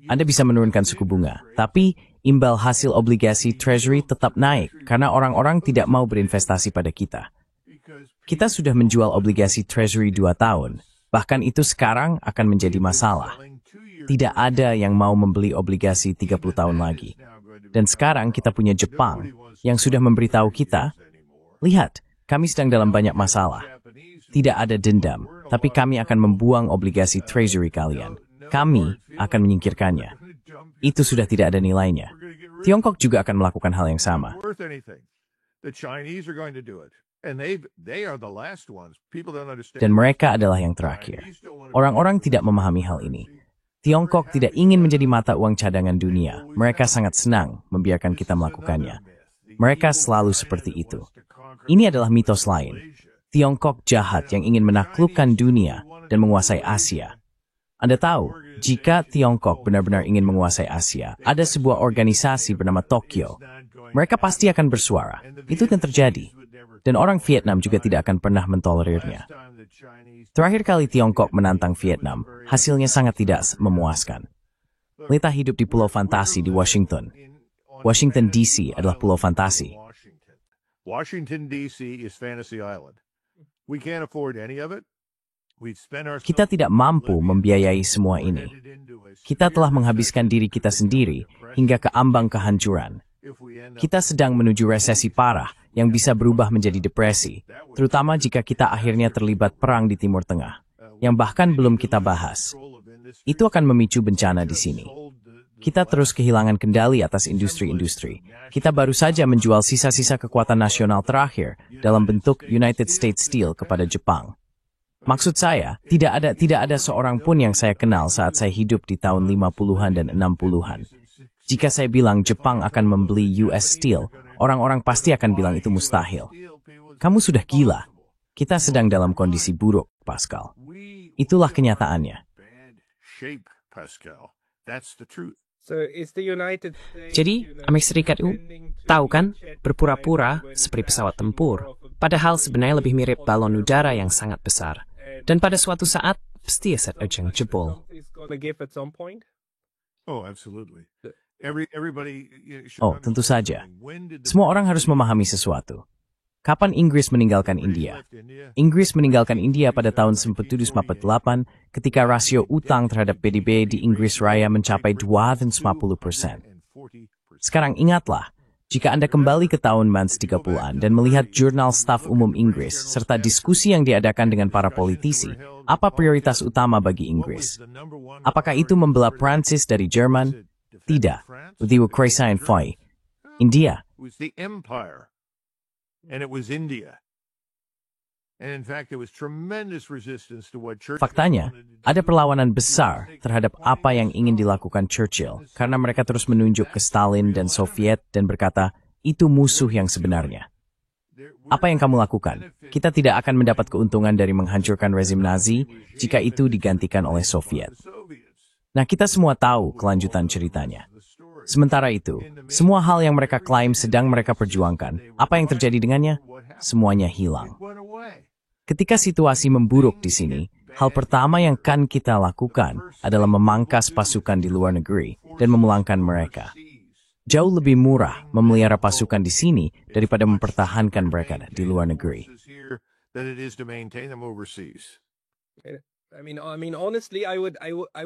Anda bisa menurunkan suku bunga, tapi imbal hasil obligasi Treasury tetap naik, karena orang-orang tidak mau berinvestasi pada kita. Kita sudah menjual obligasi Treasury 2 tahun, bahkan itu sekarang akan menjadi masalah. Tidak ada yang mau membeli obligasi 30 tahun lagi. Dan sekarang kita punya Jepang yang sudah memberitahu kita, lihat, kami sedang dalam banyak masalah. Tidak ada dendam, tapi kami akan membuang obligasi Treasury kalian. Kami akan menyingkirkannya. Itu sudah tidak ada nilainya. Tiongkok juga akan melakukan hal yang sama. Dan mereka adalah yang terakhir. Orang-orang tidak memahami hal ini. Tiongkok tidak ingin menjadi mata uang cadangan dunia. Mereka sangat senang membiarkan kita melakukannya. Mereka selalu seperti itu. Ini adalah mitos lain. Tiongkok jahat yang ingin menaklukkan dunia dan menguasai Asia. Anda tahu, jika Tiongkok benar-benar ingin menguasai Asia, ada sebuah organisasi bernama Tokyo. Mereka pasti akan bersuara. Itu yang terjadi. Dan orang Vietnam juga tidak akan pernah mentolerirnya. Terakhir kali Tiongkok menantang Vietnam, hasilnya sangat tidak memuaskan. Lita hidup di pulau fantasi di Washington. Washington DC adalah pulau fantasi. Washington DC is Fantasy Island. We can't afford any of it. Kita tidak mampu membiayai semua ini. Kita telah menghabiskan diri kita sendiri hingga ke ambang kehancuran. Kita sedang menuju resesi parah yang bisa berubah menjadi depresi, terutama jika kita akhirnya terlibat perang di Timur Tengah, yang bahkan belum kita bahas. Itu akan memicu bencana di sini. Kita terus kehilangan kendali atas industri-industri. Kita baru saja menjual sisa-sisa kekuatan nasional terakhir dalam bentuk United States Steel kepada Jepang. Maksud saya, tidak ada seorang pun yang saya kenal saat saya hidup di tahun 50-an dan 60-an. Jika saya bilang Jepang akan membeli US Steel, orang-orang pasti akan bilang itu mustahil. Kamu sudah gila. Kita sedang dalam kondisi buruk, Pascal. Itulah kenyataannya. Jadi, Amerika Serikat itu tahu kan, berpura-pura seperti pesawat tempur, padahal sebenarnya lebih mirip balon udara yang sangat besar. Dan pada suatu saat, pasti aset yang jebol. Oh, tentu saja. Semua orang harus memahami sesuatu. Kapan Inggris meninggalkan India? Inggris meninggalkan India pada tahun 1948 ketika rasio utang terhadap PDB di Inggris Raya mencapai 250%. Sekarang ingatlah, Jika Anda kembali ke tahun 30-an dan melihat jurnal staf umum Inggris serta diskusi yang diadakan dengan para politisi, apa prioritas utama bagi Inggris? Apakah itu membelah Prancis dari Jerman? Tidak. They were Christian Foy. India. It was the empire, and it was India. And in fact, there was tremendous resistance to what Churchill Faktanya, ada perlawanan besar terhadap apa yang ingin dilakukan Churchill karena mereka terus menunjuk ke Stalin dan Soviet dan berkata, itu musuh yang sebenarnya. Apa yang kamu lakukan? Kita tidak akan mendapat keuntungan dari menghancurkan rezim Nazi jika itu digantikan oleh Soviet. Nah, kita semua tahu kelanjutan ceritanya. Sementara itu, semua hal yang mereka klaim sedang mereka perjuangkan, apa yang terjadi dengannya? Semuanya hilang. Ketika situasi memburuk di sini, hal pertama yang akan kita lakukan adalah memangkas pasukan di luar negeri dan memulangkan mereka. Jauh lebih murah memelihara pasukan di sini daripada mempertahankan mereka di luar negeri.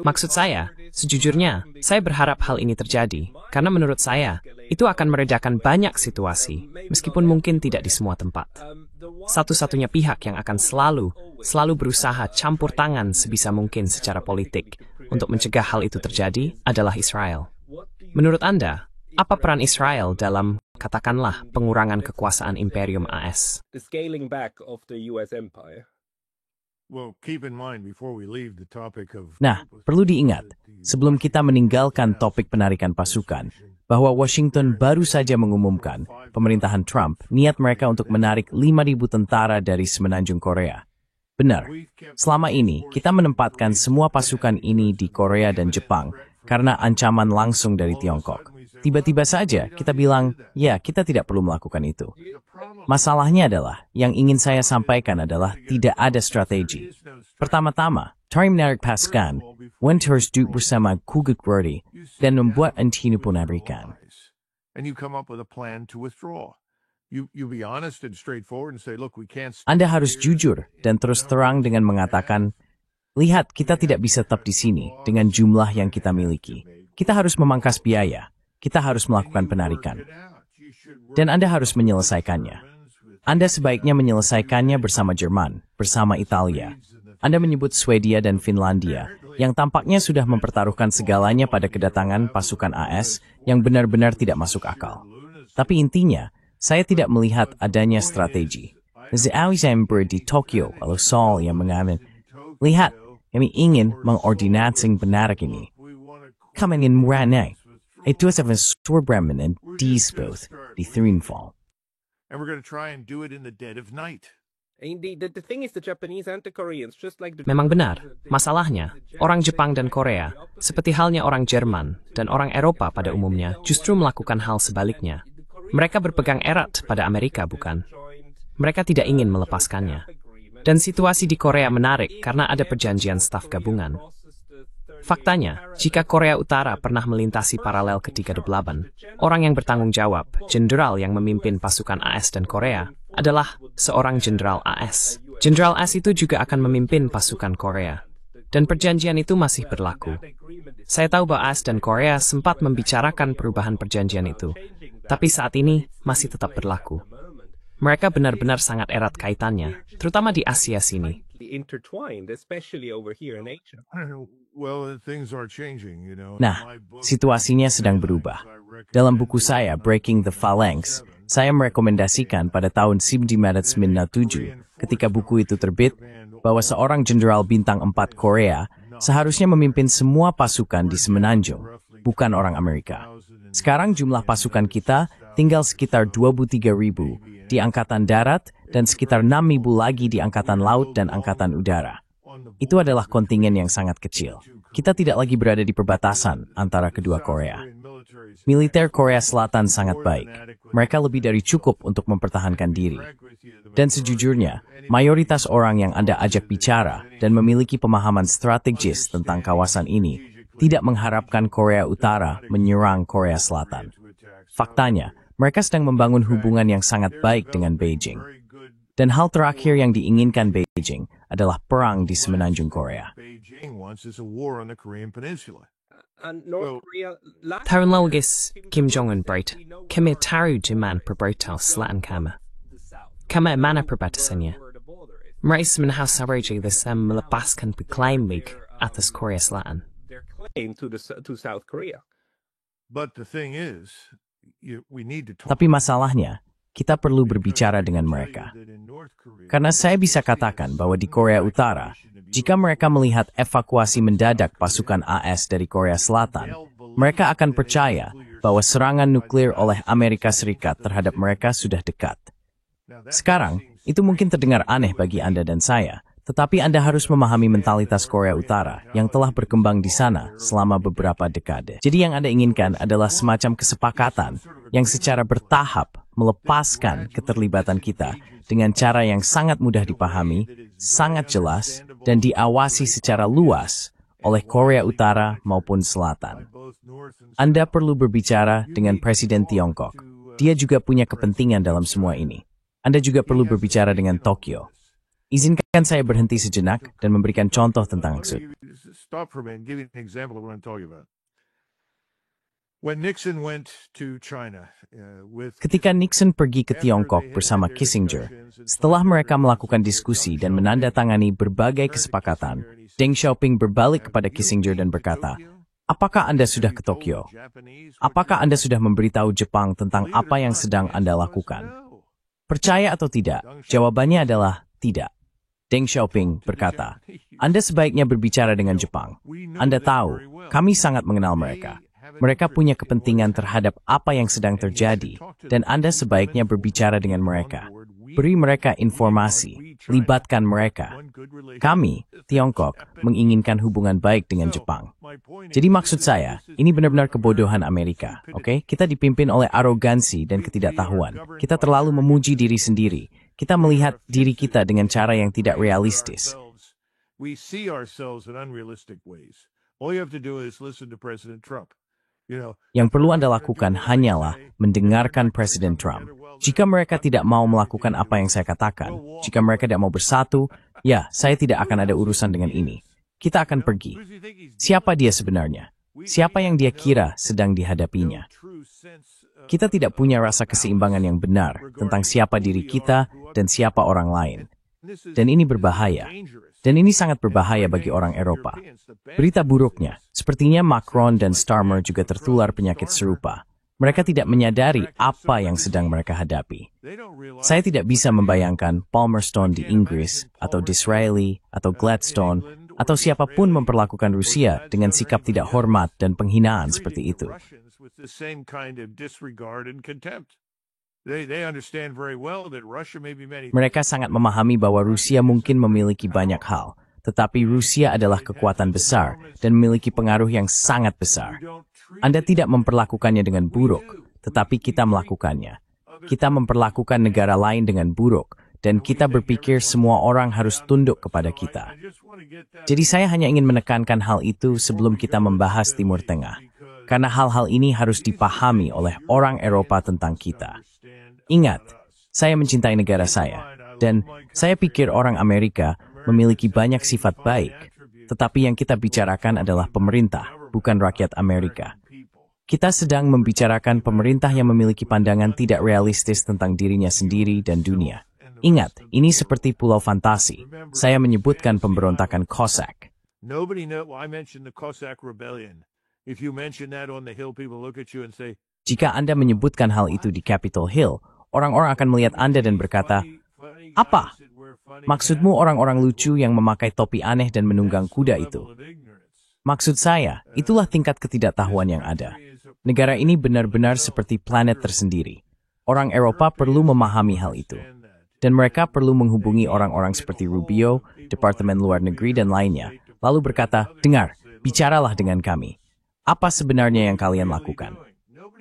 Maksud saya, sejujurnya, saya berharap hal ini terjadi, karena menurut saya, itu akan meredakan banyak situasi, meskipun mungkin tidak di semua tempat. Satu-satunya pihak yang akan selalu berusaha campur tangan sebisa mungkin secara politik untuk mencegah hal itu terjadi adalah Israel. Menurut Anda, apa peran Israel dalam, katakanlah, pengurangan kekuasaan Imperium AS? Nah, perlu diingat, sebelum kita meninggalkan topik penarikan pasukan, bahwa Washington baru saja mengumumkan pemerintahan Trump niat mereka untuk menarik 5.000 tentara dari semenanjung Korea. Benar, selama ini kita menempatkan semua pasukan ini di Korea dan Jepang karena ancaman langsung dari Tiongkok. Tiba-tiba saja kita bilang, ya kita tidak perlu melakukan itu. Masalahnya adalah, yang ingin saya sampaikan adalah tidak ada strategi. Pertama-tama, Tari menarik pasukan, harus duduk bersama Kugut Rodi, dan membuat antinu penarikan. Anda harus jujur dan terus terang dengan mengatakan, lihat kita tidak bisa tetap di sini dengan jumlah yang kita miliki. Kita harus memangkas biaya. Kita harus melakukan penarikan. Dan Anda harus menyelesaikannya. Anda sebaiknya menyelesaikannya bersama Jerman, bersama Italia. Anda menyebut Swedia dan Finlandia, yang tampaknya sudah mempertaruhkan segalanya pada kedatangan pasukan AS yang benar-benar tidak masuk akal. Tapi intinya, saya tidak melihat adanya strategi. Saya di Tokyo atau Seoul yang mengamin, lihat, kami ingin mengordinasi penarik ini. Kami ingin meranai. Itu adalah Storbremen and Diesboth di Thrinfall. And we're going to try and do it in the dead of night. Memang benar, masalahnya, orang Jepang dan Korea, seperti halnya orang Jerman dan orang Eropa pada umumnya, justru melakukan hal sebaliknya. Mereka berpegang erat pada Amerika, bukan? Mereka tidak ingin melepaskannya. Dan situasi di Korea menarik karena ada perjanjian staf gabungan. Faktanya, jika Korea Utara pernah melintasi paralel ke-38, orang yang bertanggung jawab, jenderal yang memimpin pasukan AS dan Korea, adalah seorang jenderal AS. Jenderal AS itu juga akan memimpin pasukan Korea. Dan perjanjian itu masih berlaku. Saya tahu bahwa AS dan Korea sempat membicarakan perubahan perjanjian itu, tapi saat ini masih tetap berlaku. Mereka benar-benar sangat erat kaitannya, terutama di Asia sini. Nah, situasinya sedang berubah. Dalam buku saya, Breaking the Phalanx, saya merekomendasikan pada tahun 1997, ketika buku itu terbit, bahwa seorang jenderal bintang 4 Korea seharusnya memimpin semua pasukan di semenanjung, bukan orang Amerika. Sekarang jumlah pasukan kita tinggal sekitar 23.000 di Angkatan Darat dan sekitar 6.000 lagi di Angkatan Laut dan Angkatan Udara. Itu adalah kontingen yang sangat kecil. Kita tidak lagi berada di perbatasan antara kedua Korea. Militer Korea Selatan sangat baik. Mereka lebih dari cukup untuk mempertahankan diri. Dan sejujurnya, mayoritas orang yang Anda ajak bicara dan memiliki pemahaman strategis tentang kawasan ini tidak mengharapkan Korea Utara menyerang Korea Selatan. Faktanya, mereka sedang membangun hubungan yang sangat baik dengan Beijing. Dan hal terakhir yang diinginkan Beijing adalah perang di semenanjung Korea. And North Korea Tahun lalu guys, Kim Jong-un berit, kami taruh Jerman berbrutal selatan kami. Kami mana perbatasannya? Mereka menghasut Sam melepaskan klaim League atas Korea Selatan. their claim to South Korea. But the thing is, we need to talk. Tapi masalahnya, kita perlu berbicara dengan mereka. Karena saya bisa katakan bahwa di Korea Utara, jika mereka melihat evakuasi mendadak pasukan AS dari Korea Selatan, mereka akan percaya bahwa serangan nuklir oleh Amerika Serikat terhadap mereka sudah dekat. Sekarang, itu mungkin terdengar aneh bagi Anda dan saya, tetapi Anda harus memahami mentalitas Korea Utara yang telah berkembang di sana selama beberapa dekade. Jadi yang Anda inginkan adalah semacam kesepakatan yang secara bertahap melepaskan keterlibatan kita dengan cara yang sangat mudah dipahami, sangat jelas, dan diawasi secara luas oleh Korea Utara maupun Selatan. Anda perlu berbicara dengan Presiden Tiongkok. Dia juga punya kepentingan dalam semua ini. Anda juga perlu berbicara dengan Tokyo. Izinkan saya berhenti sejenak dan memberikan contoh tentang maksud. Stop for a minute and give you an example of what I'm talking about. When Nixon went to China with Ketika Nixon pergi ke Tiongkok bersama Kissinger, setelah mereka melakukan diskusi dan menandatangani berbagai kesepakatan, Deng Xiaoping berbalik kepada Kissinger dan berkata, "Apakah Anda sudah ke Tokyo? Apakah Anda sudah memberitahu Jepang tentang apa yang sedang Anda lakukan?" Percaya atau tidak, jawabannya adalah tidak. Deng Xiaoping berkata, "Anda sebaiknya berbicara dengan Jepang. Anda tahu, kami sangat mengenal mereka. Mereka punya kepentingan terhadap apa yang sedang terjadi, dan Anda sebaiknya berbicara dengan mereka. Beri mereka informasi, libatkan mereka. Kami, Tiongkok, menginginkan hubungan baik dengan Jepang." Jadi maksud saya, ini benar-benar kebodohan Amerika, oke? Kita dipimpin oleh arogansi dan ketidaktahuan. Kita terlalu memuji diri sendiri. Kita melihat diri kita dengan cara yang tidak realistis. We see ourselves in unrealistic ways. All you have to do is listen to President Trump. Yang perlu Anda lakukan hanyalah mendengarkan Presiden Trump. Jika mereka tidak mau melakukan apa yang saya katakan, jika mereka tidak mau bersatu, ya, saya tidak akan ada urusan dengan ini. Kita akan pergi. Siapa dia sebenarnya? Siapa yang dia kira sedang dihadapinya? Kita tidak punya rasa keseimbangan yang benar tentang siapa diri kita dan siapa orang lain. Dan ini berbahaya. Dan ini sangat berbahaya bagi orang Eropa. Berita buruknya, sepertinya Macron dan Starmer juga tertular penyakit serupa. Mereka tidak menyadari apa yang sedang mereka hadapi. Saya tidak bisa membayangkan Palmerston di Inggris, atau Disraeli, atau Gladstone, atau siapapun memperlakukan Rusia dengan sikap tidak hormat dan penghinaan seperti itu. Mereka sangat memahami bahwa Rusia mungkin memiliki banyak hal, tetapi Rusia adalah kekuatan besar dan memiliki pengaruh yang sangat besar. Anda tidak memperlakukannya dengan buruk, tetapi kita melakukannya. Kita memperlakukan negara lain dengan buruk, dan kita berpikir semua orang harus tunduk kepada kita. Jadi saya hanya ingin menekankan hal itu sebelum kita membahas Timur Tengah, karena hal-hal ini harus dipahami oleh orang Eropa tentang kita. Ingat, saya mencintai negara saya, dan saya pikir orang Amerika memiliki banyak sifat baik, tetapi yang kita bicarakan adalah pemerintah, bukan rakyat Amerika. Kita sedang membicarakan pemerintah yang memiliki pandangan tidak realistis tentang dirinya sendiri dan dunia. Ingat, ini seperti pulau fantasi. Saya menyebutkan pemberontakan Cossack. Jika Anda menyebutkan hal itu di Capitol Hill, orang-orang akan melihat Anda dan berkata, "Apa? Maksudmu orang-orang lucu yang memakai topi aneh dan menunggang kuda itu?" Maksud saya, itulah tingkat ketidaktahuan yang ada. Negara ini benar-benar seperti planet tersendiri. Orang Eropa perlu memahami hal itu. Dan mereka perlu menghubungi orang-orang seperti Rubio, Departemen Luar Negeri, dan lainnya, lalu berkata, "Dengar, bicaralah dengan kami. Apa sebenarnya yang kalian lakukan?"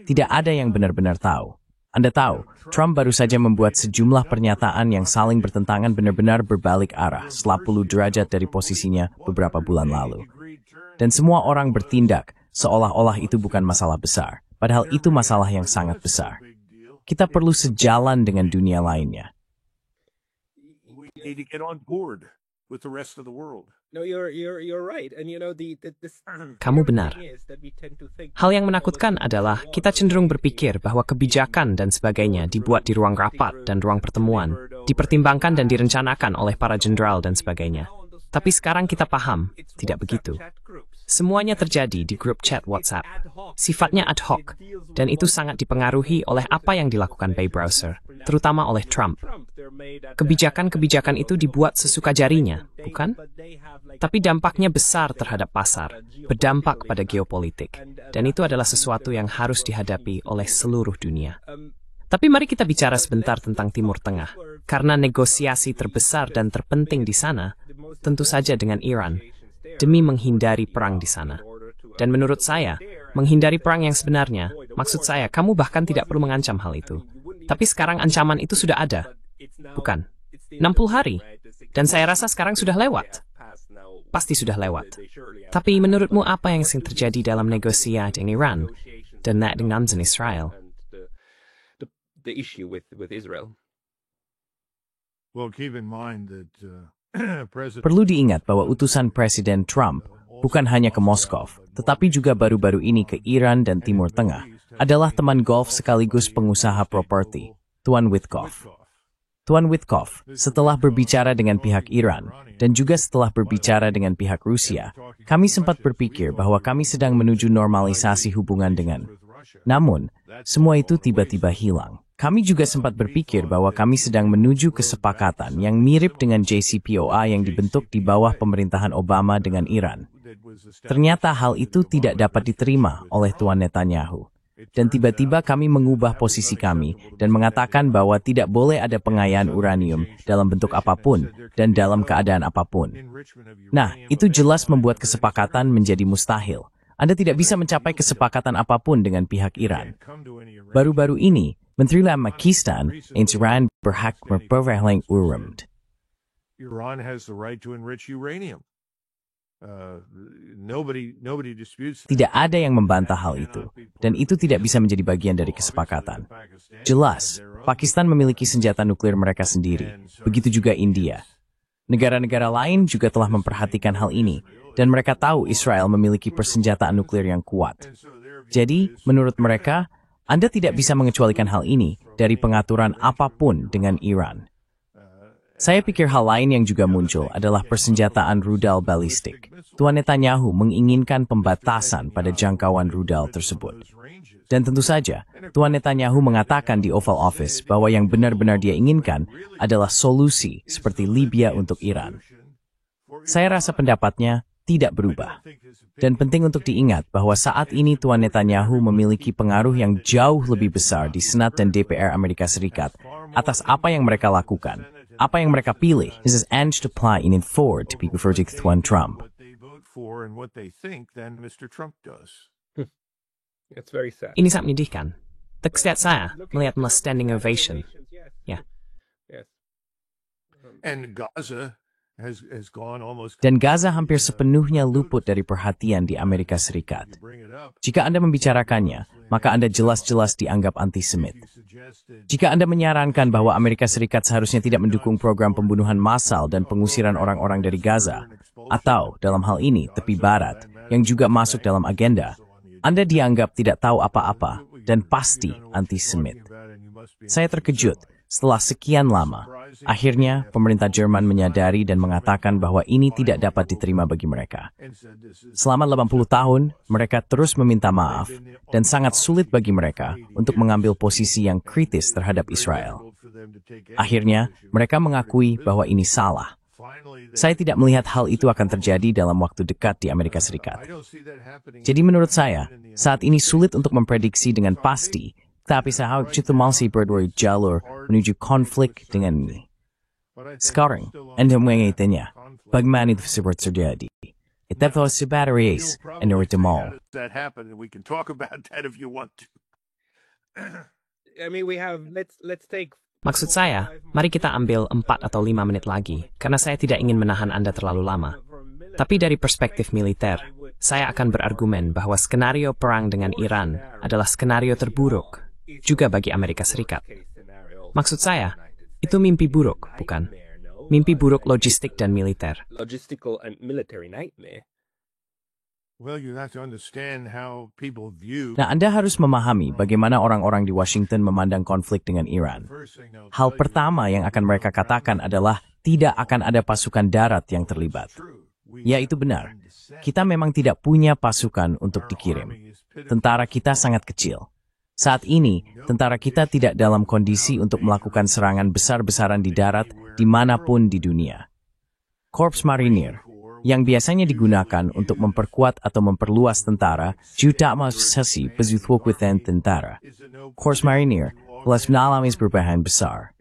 Tidak ada yang benar-benar tahu. Anda tahu, Trump baru saja membuat sejumlah pernyataan yang saling bertentangan benar-benar berbalik arah, 10 derajat dari posisinya beberapa bulan lalu. Dan semua orang bertindak seolah-olah itu bukan masalah besar, padahal itu masalah yang sangat besar. Kita perlu sejalan dengan dunia lainnya. We need to get on board with the rest of the world. No, you're right. And you know Kamu benar. Hal yang menakutkan adalah kita cenderung berpikir bahwa kebijakan dan sebagainya dibuat di ruang rapat dan ruang pertemuan, dipertimbangkan dan direncanakan oleh para jenderal dan sebagainya. Tapi sekarang kita paham, tidak begitu. Semuanya terjadi di grup chat WhatsApp. Sifatnya ad hoc, dan itu sangat dipengaruhi oleh apa yang dilakukan by browser, terutama oleh Trump. Kebijakan-kebijakan itu dibuat sesuka jarinya, bukan? Tapi dampaknya besar terhadap pasar, berdampak pada geopolitik, dan itu adalah sesuatu yang harus dihadapi oleh seluruh dunia. Tapi mari kita bicara sebentar tentang Timur Tengah, karena negosiasi terbesar dan terpenting di sana, tentu saja dengan Iran, demi menghindari perang di sana. Dan menurut saya, menghindari perang yang sebenarnya, maksud saya, kamu bahkan tidak perlu mengancam hal itu. Tapi sekarang ancaman itu sudah ada, bukan? 60 hari, dan saya rasa sekarang sudah lewat. Pasti sudah lewat. Tapi menurutmu apa yang sering terjadi dalam negosiasi dengan Iran dan dengan Israel? The issue with Israel. Well, keep in mind that Perlu diingat bahwa utusan Presiden Trump bukan hanya ke Moskow, tetapi juga baru-baru ini ke Iran dan Timur Tengah, adalah teman golf sekaligus pengusaha properti, Tuan Witkoff. Tuan Witkoff, setelah berbicara dengan pihak Iran, dan juga setelah berbicara dengan pihak Rusia, kami sempat berpikir bahwa kami sedang menuju normalisasi hubungan dengan. Namun, semua itu tiba-tiba hilang. Kami juga sempat berpikir bahwa kami sedang menuju kesepakatan yang mirip dengan JCPOA yang dibentuk di bawah pemerintahan Obama dengan Iran. Ternyata hal itu tidak dapat diterima oleh Tuan Netanyahu. Dan tiba-tiba kami mengubah posisi kami dan mengatakan bahwa tidak boleh ada pengayaan uranium dalam bentuk apapun dan dalam keadaan apapun. Nah, itu jelas membuat kesepakatan menjadi mustahil. Anda tidak bisa mencapai kesepakatan apapun dengan pihak Iran. Baru-baru ini, Menteri Pakistan eens Iran berhak memperoleh uranium. Iran has the right to enrich uranium. Nobody disputes. Tidak ada yang membantah hal itu, dan itu tidak bisa menjadi bagian dari kesepakatan. Jelas, Pakistan memiliki senjata nuklir mereka sendiri, begitu juga India. Negara-negara lain juga telah memperhatikan hal ini, dan mereka tahu Israel memiliki persenjataan nuklir yang kuat. Jadi, menurut mereka, Anda tidak bisa mengecualikan hal ini dari pengaturan apapun dengan Iran. Saya pikir hal lain yang juga muncul adalah persenjataan rudal balistik. Tuan Netanyahu menginginkan pembatasan pada jangkauan rudal tersebut. Dan tentu saja, Tuan Netanyahu mengatakan di Oval Office bahwa yang benar-benar dia inginkan adalah solusi seperti Libya untuk Iran. Saya rasa pendapatnya tidak berubah. Dan penting untuk diingat bahwa saat ini Tuan Netanyahu memiliki pengaruh yang jauh lebih besar di Senat dan DPR Amerika Serikat atas apa yang mereka lakukan, apa yang mereka pilih. This is Ange Deply in Ford to be referred to Tuan Trump. Ini sangat menyedihkan. Tekstat saya melihat standing ovation. Ya. And Gaza has gone almost. Dan Gaza hampir sepenuhnya luput dari perhatian di Amerika Serikat. Jika Anda membicarakannya, maka Anda jelas-jelas dianggap antisemit. Jika Anda menyarankan bahwa Amerika Serikat seharusnya tidak mendukung program pembunuhan massal dan pengusiran orang-orang dari Gaza, atau dalam hal ini tepi barat, yang juga masuk dalam agenda, Anda dianggap tidak tahu apa-apa dan pasti antisemit. Saya terkejut setelah sekian lama. Akhirnya, pemerintah Jerman menyadari dan mengatakan bahwa ini tidak dapat diterima bagi mereka. Selama 80 tahun, mereka terus meminta maaf, dan sangat sulit bagi mereka untuk mengambil posisi yang kritis terhadap Israel. Akhirnya, mereka mengakui bahwa ini salah. Saya tidak melihat hal itu akan terjadi dalam waktu dekat di Amerika Serikat. Jadi menurut saya, saat ini sulit untuk memprediksi dengan pasti, tapi saya itu masih berdiri jalur menuju konflik dengan ini. Sekarang, Anda mengaitnya, bagaimana itu seperti terjadi? Itu harus sebaris and original. Maksud saya, mari kita ambil 4 atau 5 menit lagi, karena saya tidak ingin menahan Anda terlalu lama. Tapi dari perspektif militer, saya akan berargumen bahwa skenario perang dengan Iran adalah skenario terburuk, juga bagi Amerika Serikat. Maksud saya, itu mimpi buruk, bukan? Mimpi buruk logistik dan militer. Logistical and military nightmare. Well, you have to understand how people view. Nah, Anda harus memahami bagaimana orang-orang di Washington memandang konflik dengan Iran. Hal pertama yang akan mereka katakan adalah tidak akan ada pasukan darat yang terlibat. Ya, itu benar. Kita memang tidak punya pasukan untuk dikirim. Tentara kita sangat kecil. Saat ini, tentara kita tidak dalam kondisi untuk melakukan serangan besar-besaran di darat dimanapun di dunia. Korps Marinir, yang biasanya digunakan untuk memperkuat atau memperluas tentara, utama sesi pezuthwokwithan tentara. Korps Marinir telah mengalami perubahan besar.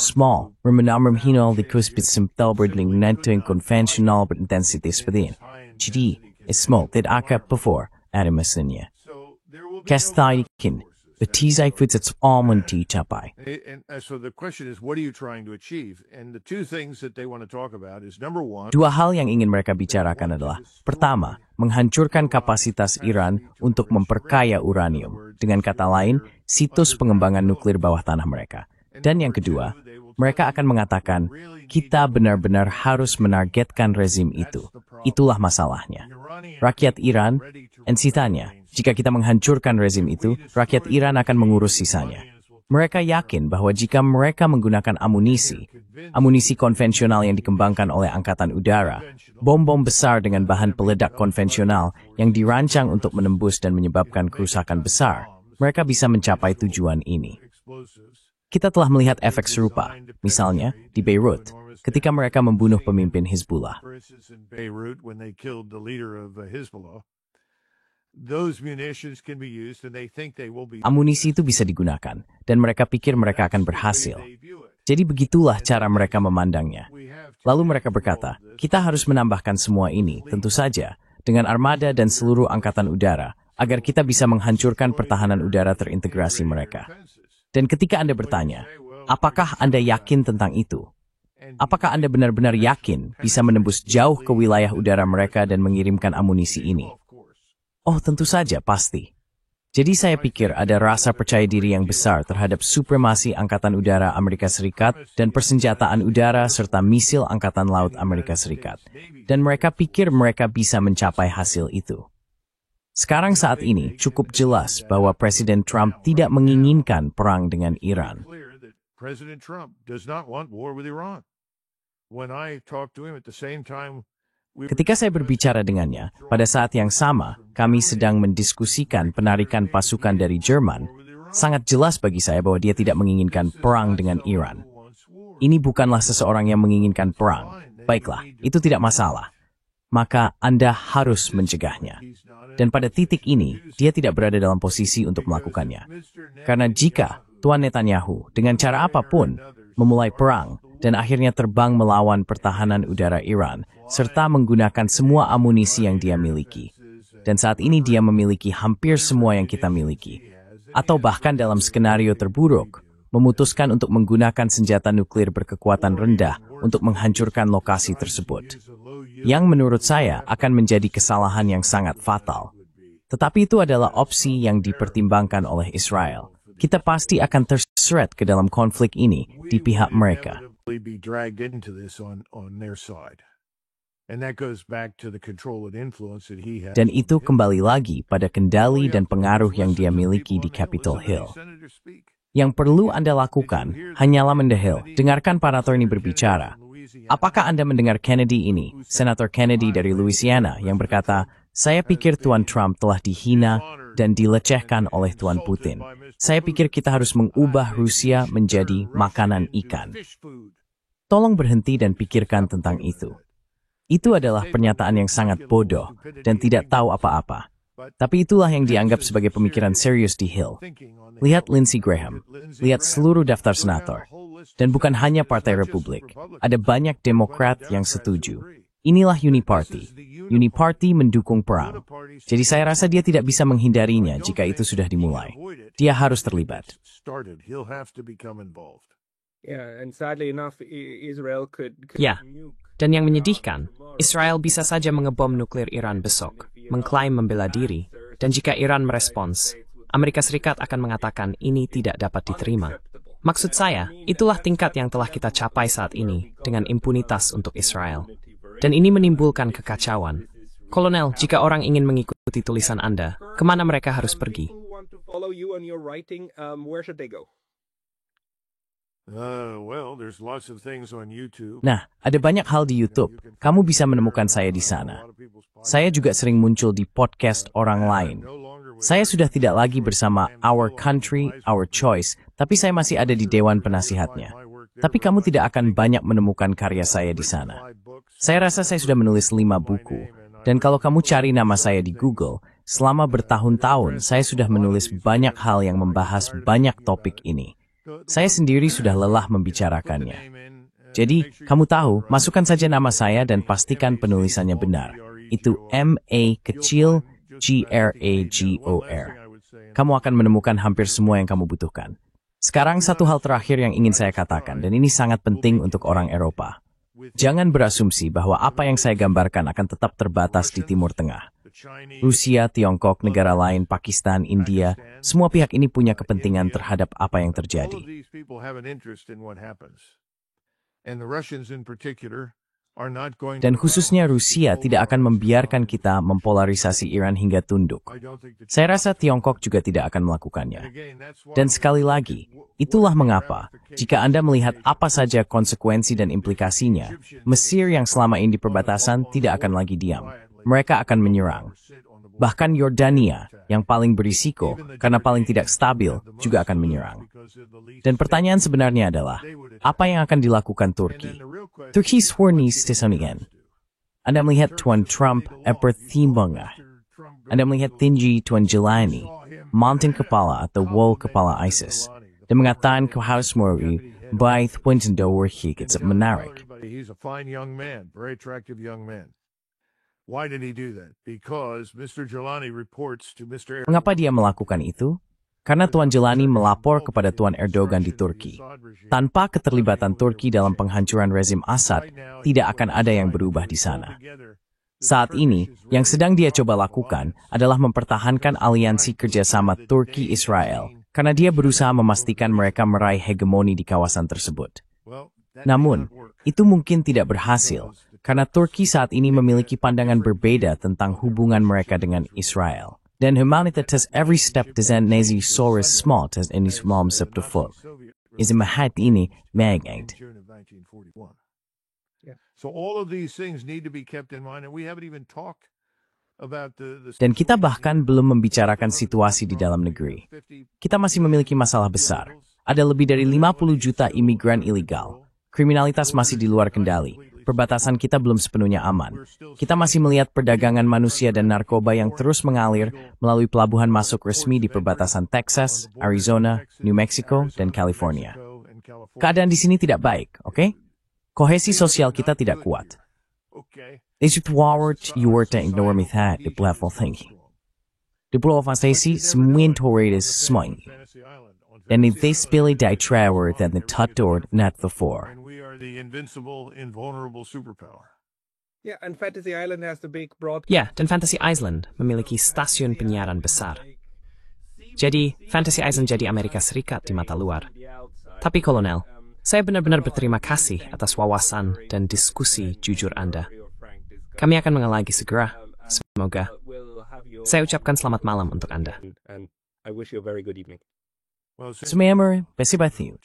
Small, bermenamrum hinol di kuspit simpelberdling nentuing konvensional berintensitas pedin. Jadi, small tidak akan before ada mesinnya. Kastaikin, betizai futsets almond capai. And so the question is, what are you trying to achieve? And the two things that they want to talk about is number one. Dua hal yang ingin mereka bicarakan adalah, pertama, menghancurkan kapasitas Iran untuk memperkaya uranium. Dengan kata lain, situs pengembangan nuklir bawah tanah mereka. Dan yang kedua, mereka akan mengatakan, kita benar-benar harus menargetkan rezim itu. Itulah masalahnya. Rakyat Iran, dan sisanya, jika kita menghancurkan rezim itu, rakyat Iran akan mengurus sisanya. Mereka yakin bahwa jika mereka menggunakan amunisi konvensional yang dikembangkan oleh Angkatan Udara, bom-bom besar dengan bahan peledak konvensional yang dirancang untuk menembus dan menyebabkan kerusakan besar, mereka bisa mencapai tujuan ini. Kita telah melihat efek serupa, misalnya di Beirut, ketika mereka membunuh pemimpin Hizbullah. Amunisi itu bisa digunakan, dan mereka pikir mereka akan berhasil. Jadi begitulah cara mereka memandangnya. Lalu mereka berkata, kita harus menambahkan semua ini, tentu saja, dengan armada dan seluruh angkatan udara, agar kita bisa menghancurkan pertahanan udara terintegrasi mereka. Dan ketika Anda bertanya, apakah Anda yakin tentang itu? Apakah Anda benar-benar yakin bisa menembus jauh ke wilayah udara mereka dan mengirimkan amunisi ini? Oh, tentu saja, pasti. Jadi saya pikir ada rasa percaya diri yang besar terhadap supremasi Angkatan Udara Amerika Serikat dan persenjataan udara serta misil Angkatan Laut Amerika Serikat. Dan mereka pikir mereka bisa mencapai hasil itu. Sekarang saat ini cukup jelas bahwa Presiden Trump tidak menginginkan perang dengan Iran. President Trump does not want war with Iran. When I talked to him at the same time, ketika saya berbicara dengannya, pada saat yang sama, kami sedang mendiskusikan penarikan pasukan dari Jerman. Sangat jelas bagi saya bahwa dia tidak menginginkan perang dengan Iran. Ini bukanlah seseorang yang menginginkan perang. Baiklah, itu tidak masalah. Maka Anda harus mencegahnya. Dan pada titik ini, dia tidak berada dalam posisi untuk melakukannya. Karena jika Tuan Netanyahu, dengan cara apapun, memulai perang, dan akhirnya terbang melawan pertahanan udara Iran, serta menggunakan semua amunisi yang dia miliki. Dan saat ini dia memiliki hampir semua yang kita miliki. Atau bahkan dalam skenario terburuk, memutuskan untuk menggunakan senjata nuklir berkekuatan rendah untuk menghancurkan lokasi tersebut. Yang menurut saya akan menjadi kesalahan yang sangat fatal. Tetapi itu adalah opsi yang dipertimbangkan oleh Israel. Kita pasti akan terseret ke dalam konflik ini di pihak mereka. be dragged into this on their side. And that goes back to the control and influence that he has. Dan itu kembali lagi pada kendali dan pengaruh yang dia miliki di Capitol Hill. Yang perlu Anda lakukan hanyalah mendehil. Dengarkan para attorney berbicara. Apakah Anda mendengar Kennedy ini, Senator Kennedy dari Louisiana, yang berkata, saya pikir Tuan Trump telah dihina dan dilecehkan oleh Tuan Putin. Saya pikir kita harus mengubah Rusia menjadi makanan ikan. Tolong berhenti dan pikirkan tentang itu. Itu adalah pernyataan yang sangat bodoh dan tidak tahu apa-apa. Tapi itulah yang dianggap sebagai pemikiran serius di Hill. Lihat Lindsey Graham, lihat seluruh daftar senator. Dan bukan hanya Partai Republik, ada banyak Demokrat yang setuju. Inilah Uniparty. Uniparty mendukung perang. Jadi saya rasa dia tidak bisa menghindarinya jika itu sudah dimulai. Dia harus terlibat. Ya, dan yang menyedihkan, Israel bisa saja mengebom nuklir Iran besok, mengklaim membela diri, dan jika Iran merespons, Amerika Serikat akan mengatakan ini tidak dapat diterima. Maksud saya, itulah tingkat yang telah kita capai saat ini dengan impunitas untuk Israel. Dan ini menimbulkan kekacauan. Kolonel, jika orang ingin mengikuti tulisan Anda, kemana mereka harus pergi? There's lots of things on YouTube. Nah, ada banyak hal di YouTube. Kamu bisa menemukan saya di sana. Saya juga sering muncul di podcast orang lain. Saya sudah tidak lagi bersama Our Country, Our Choice, tapi saya masih ada di Dewan Penasihatnya. Tapi kamu tidak akan banyak menemukan karya saya di sana. Saya rasa saya sudah menulis 5 buku. Dan kalau kamu cari nama saya di Google, selama bertahun-tahun saya sudah menulis banyak hal yang membahas banyak topik ini. Saya sendiri sudah lelah membicarakannya. Jadi, kamu tahu, masukkan saja nama saya dan pastikan penulisannya benar. Itu M.A. kecil G-R-A-G-O-R. Kamu akan menemukan hampir semua yang kamu butuhkan. Sekarang satu hal terakhir yang ingin saya katakan, dan ini sangat penting untuk orang Eropa. Jangan berasumsi bahwa apa yang saya gambarkan akan tetap terbatas di Timur Tengah. Rusia, Tiongkok, negara lain, Pakistan, India, semua pihak ini punya kepentingan terhadap apa yang terjadi. Dan khususnya Rusia tidak akan membiarkan kita mempolarisasi Iran hingga tunduk. Saya rasa Tiongkok juga tidak akan melakukannya. Dan sekali lagi, itulah mengapa, jika Anda melihat apa saja konsekuensi dan implikasinya, Mesir yang selama ini di perbatasan tidak akan lagi diam. Mereka akan menyerang. Bahkan Yordania, yang paling berisiko karena paling tidak stabil, juga akan menyerang. Dan pertanyaan sebenarnya adalah, apa yang akan dilakukan Turki? Turki Swarnis Tesonigan. Anda melihat Tuan Trump pertimbangan. Anda melihat tinggi Tuan Jelani, mantan kepala atau wall kepala ISIS, dan mengatakan ke House Mori, by Twinton Dower Hikits menarik. He's a fine young man, very attractive young man. Why did he do that? Because Mr. Jelani reports to Mr. Mengapa dia melakukan itu? Karena Tuan Jelani melapor kepada Tuan Erdogan di Turki. Tanpa keterlibatan Turki dalam penghancuran rezim Assad, tidak akan ada yang berubah di sana. Saat ini, yang sedang dia coba lakukan adalah mempertahankan aliansi kerjasama Turki-Israel, karena dia berusaha memastikan mereka meraih hegemoni di kawasan tersebut. Namun, itu mungkin tidak berhasil, karena Turki saat ini memiliki pandangan berbeda tentang hubungan mereka dengan Israel. Dan humanitas every step dezen nezi soris small tes ini small septuful. Izmahat ini meganged. So all of these things need to be kept in mind, and we haven't even talked about the. Dan kita bahkan belum membicarakan situasi di dalam negeri. Kita masih memiliki masalah besar. Ada lebih dari 50 juta imigran ilegal. Kriminalitas masih di luar kendali. Perbatasan kita belum sepenuhnya aman. Kita masih melihat perdagangan manusia dan narkoba yang terus mengalir melalui pelabuhan masuk resmi di perbatasan Texas, Arizona, New Mexico, dan California. Keadaan di sini tidak baik, oke? Kohesi sosial kita tidak kuat. Is it forward you were to ignore me that the level thinking. Di Pulau Fantasi, semuanya torres semuanya. Dan in this Billy die trawer than the tutor not the four. The invincible, invulnerable superpower. Yeah, and Fantasy Island has the big broad. Ya, dan Fantasy Island memiliki stasiun penyiaran besar. Jadi, Fantasy Island jadi Amerika Serikat di mata luar. Tapi Kolonel, saya benar-benar berterima kasih atas wawasan dan diskusi jujur Anda. Kami akan mengenal lagi segera. Semoga. Saya ucapkan selamat malam untuk Anda. And I wish you a very good evening. Sumamur, besi bathiu.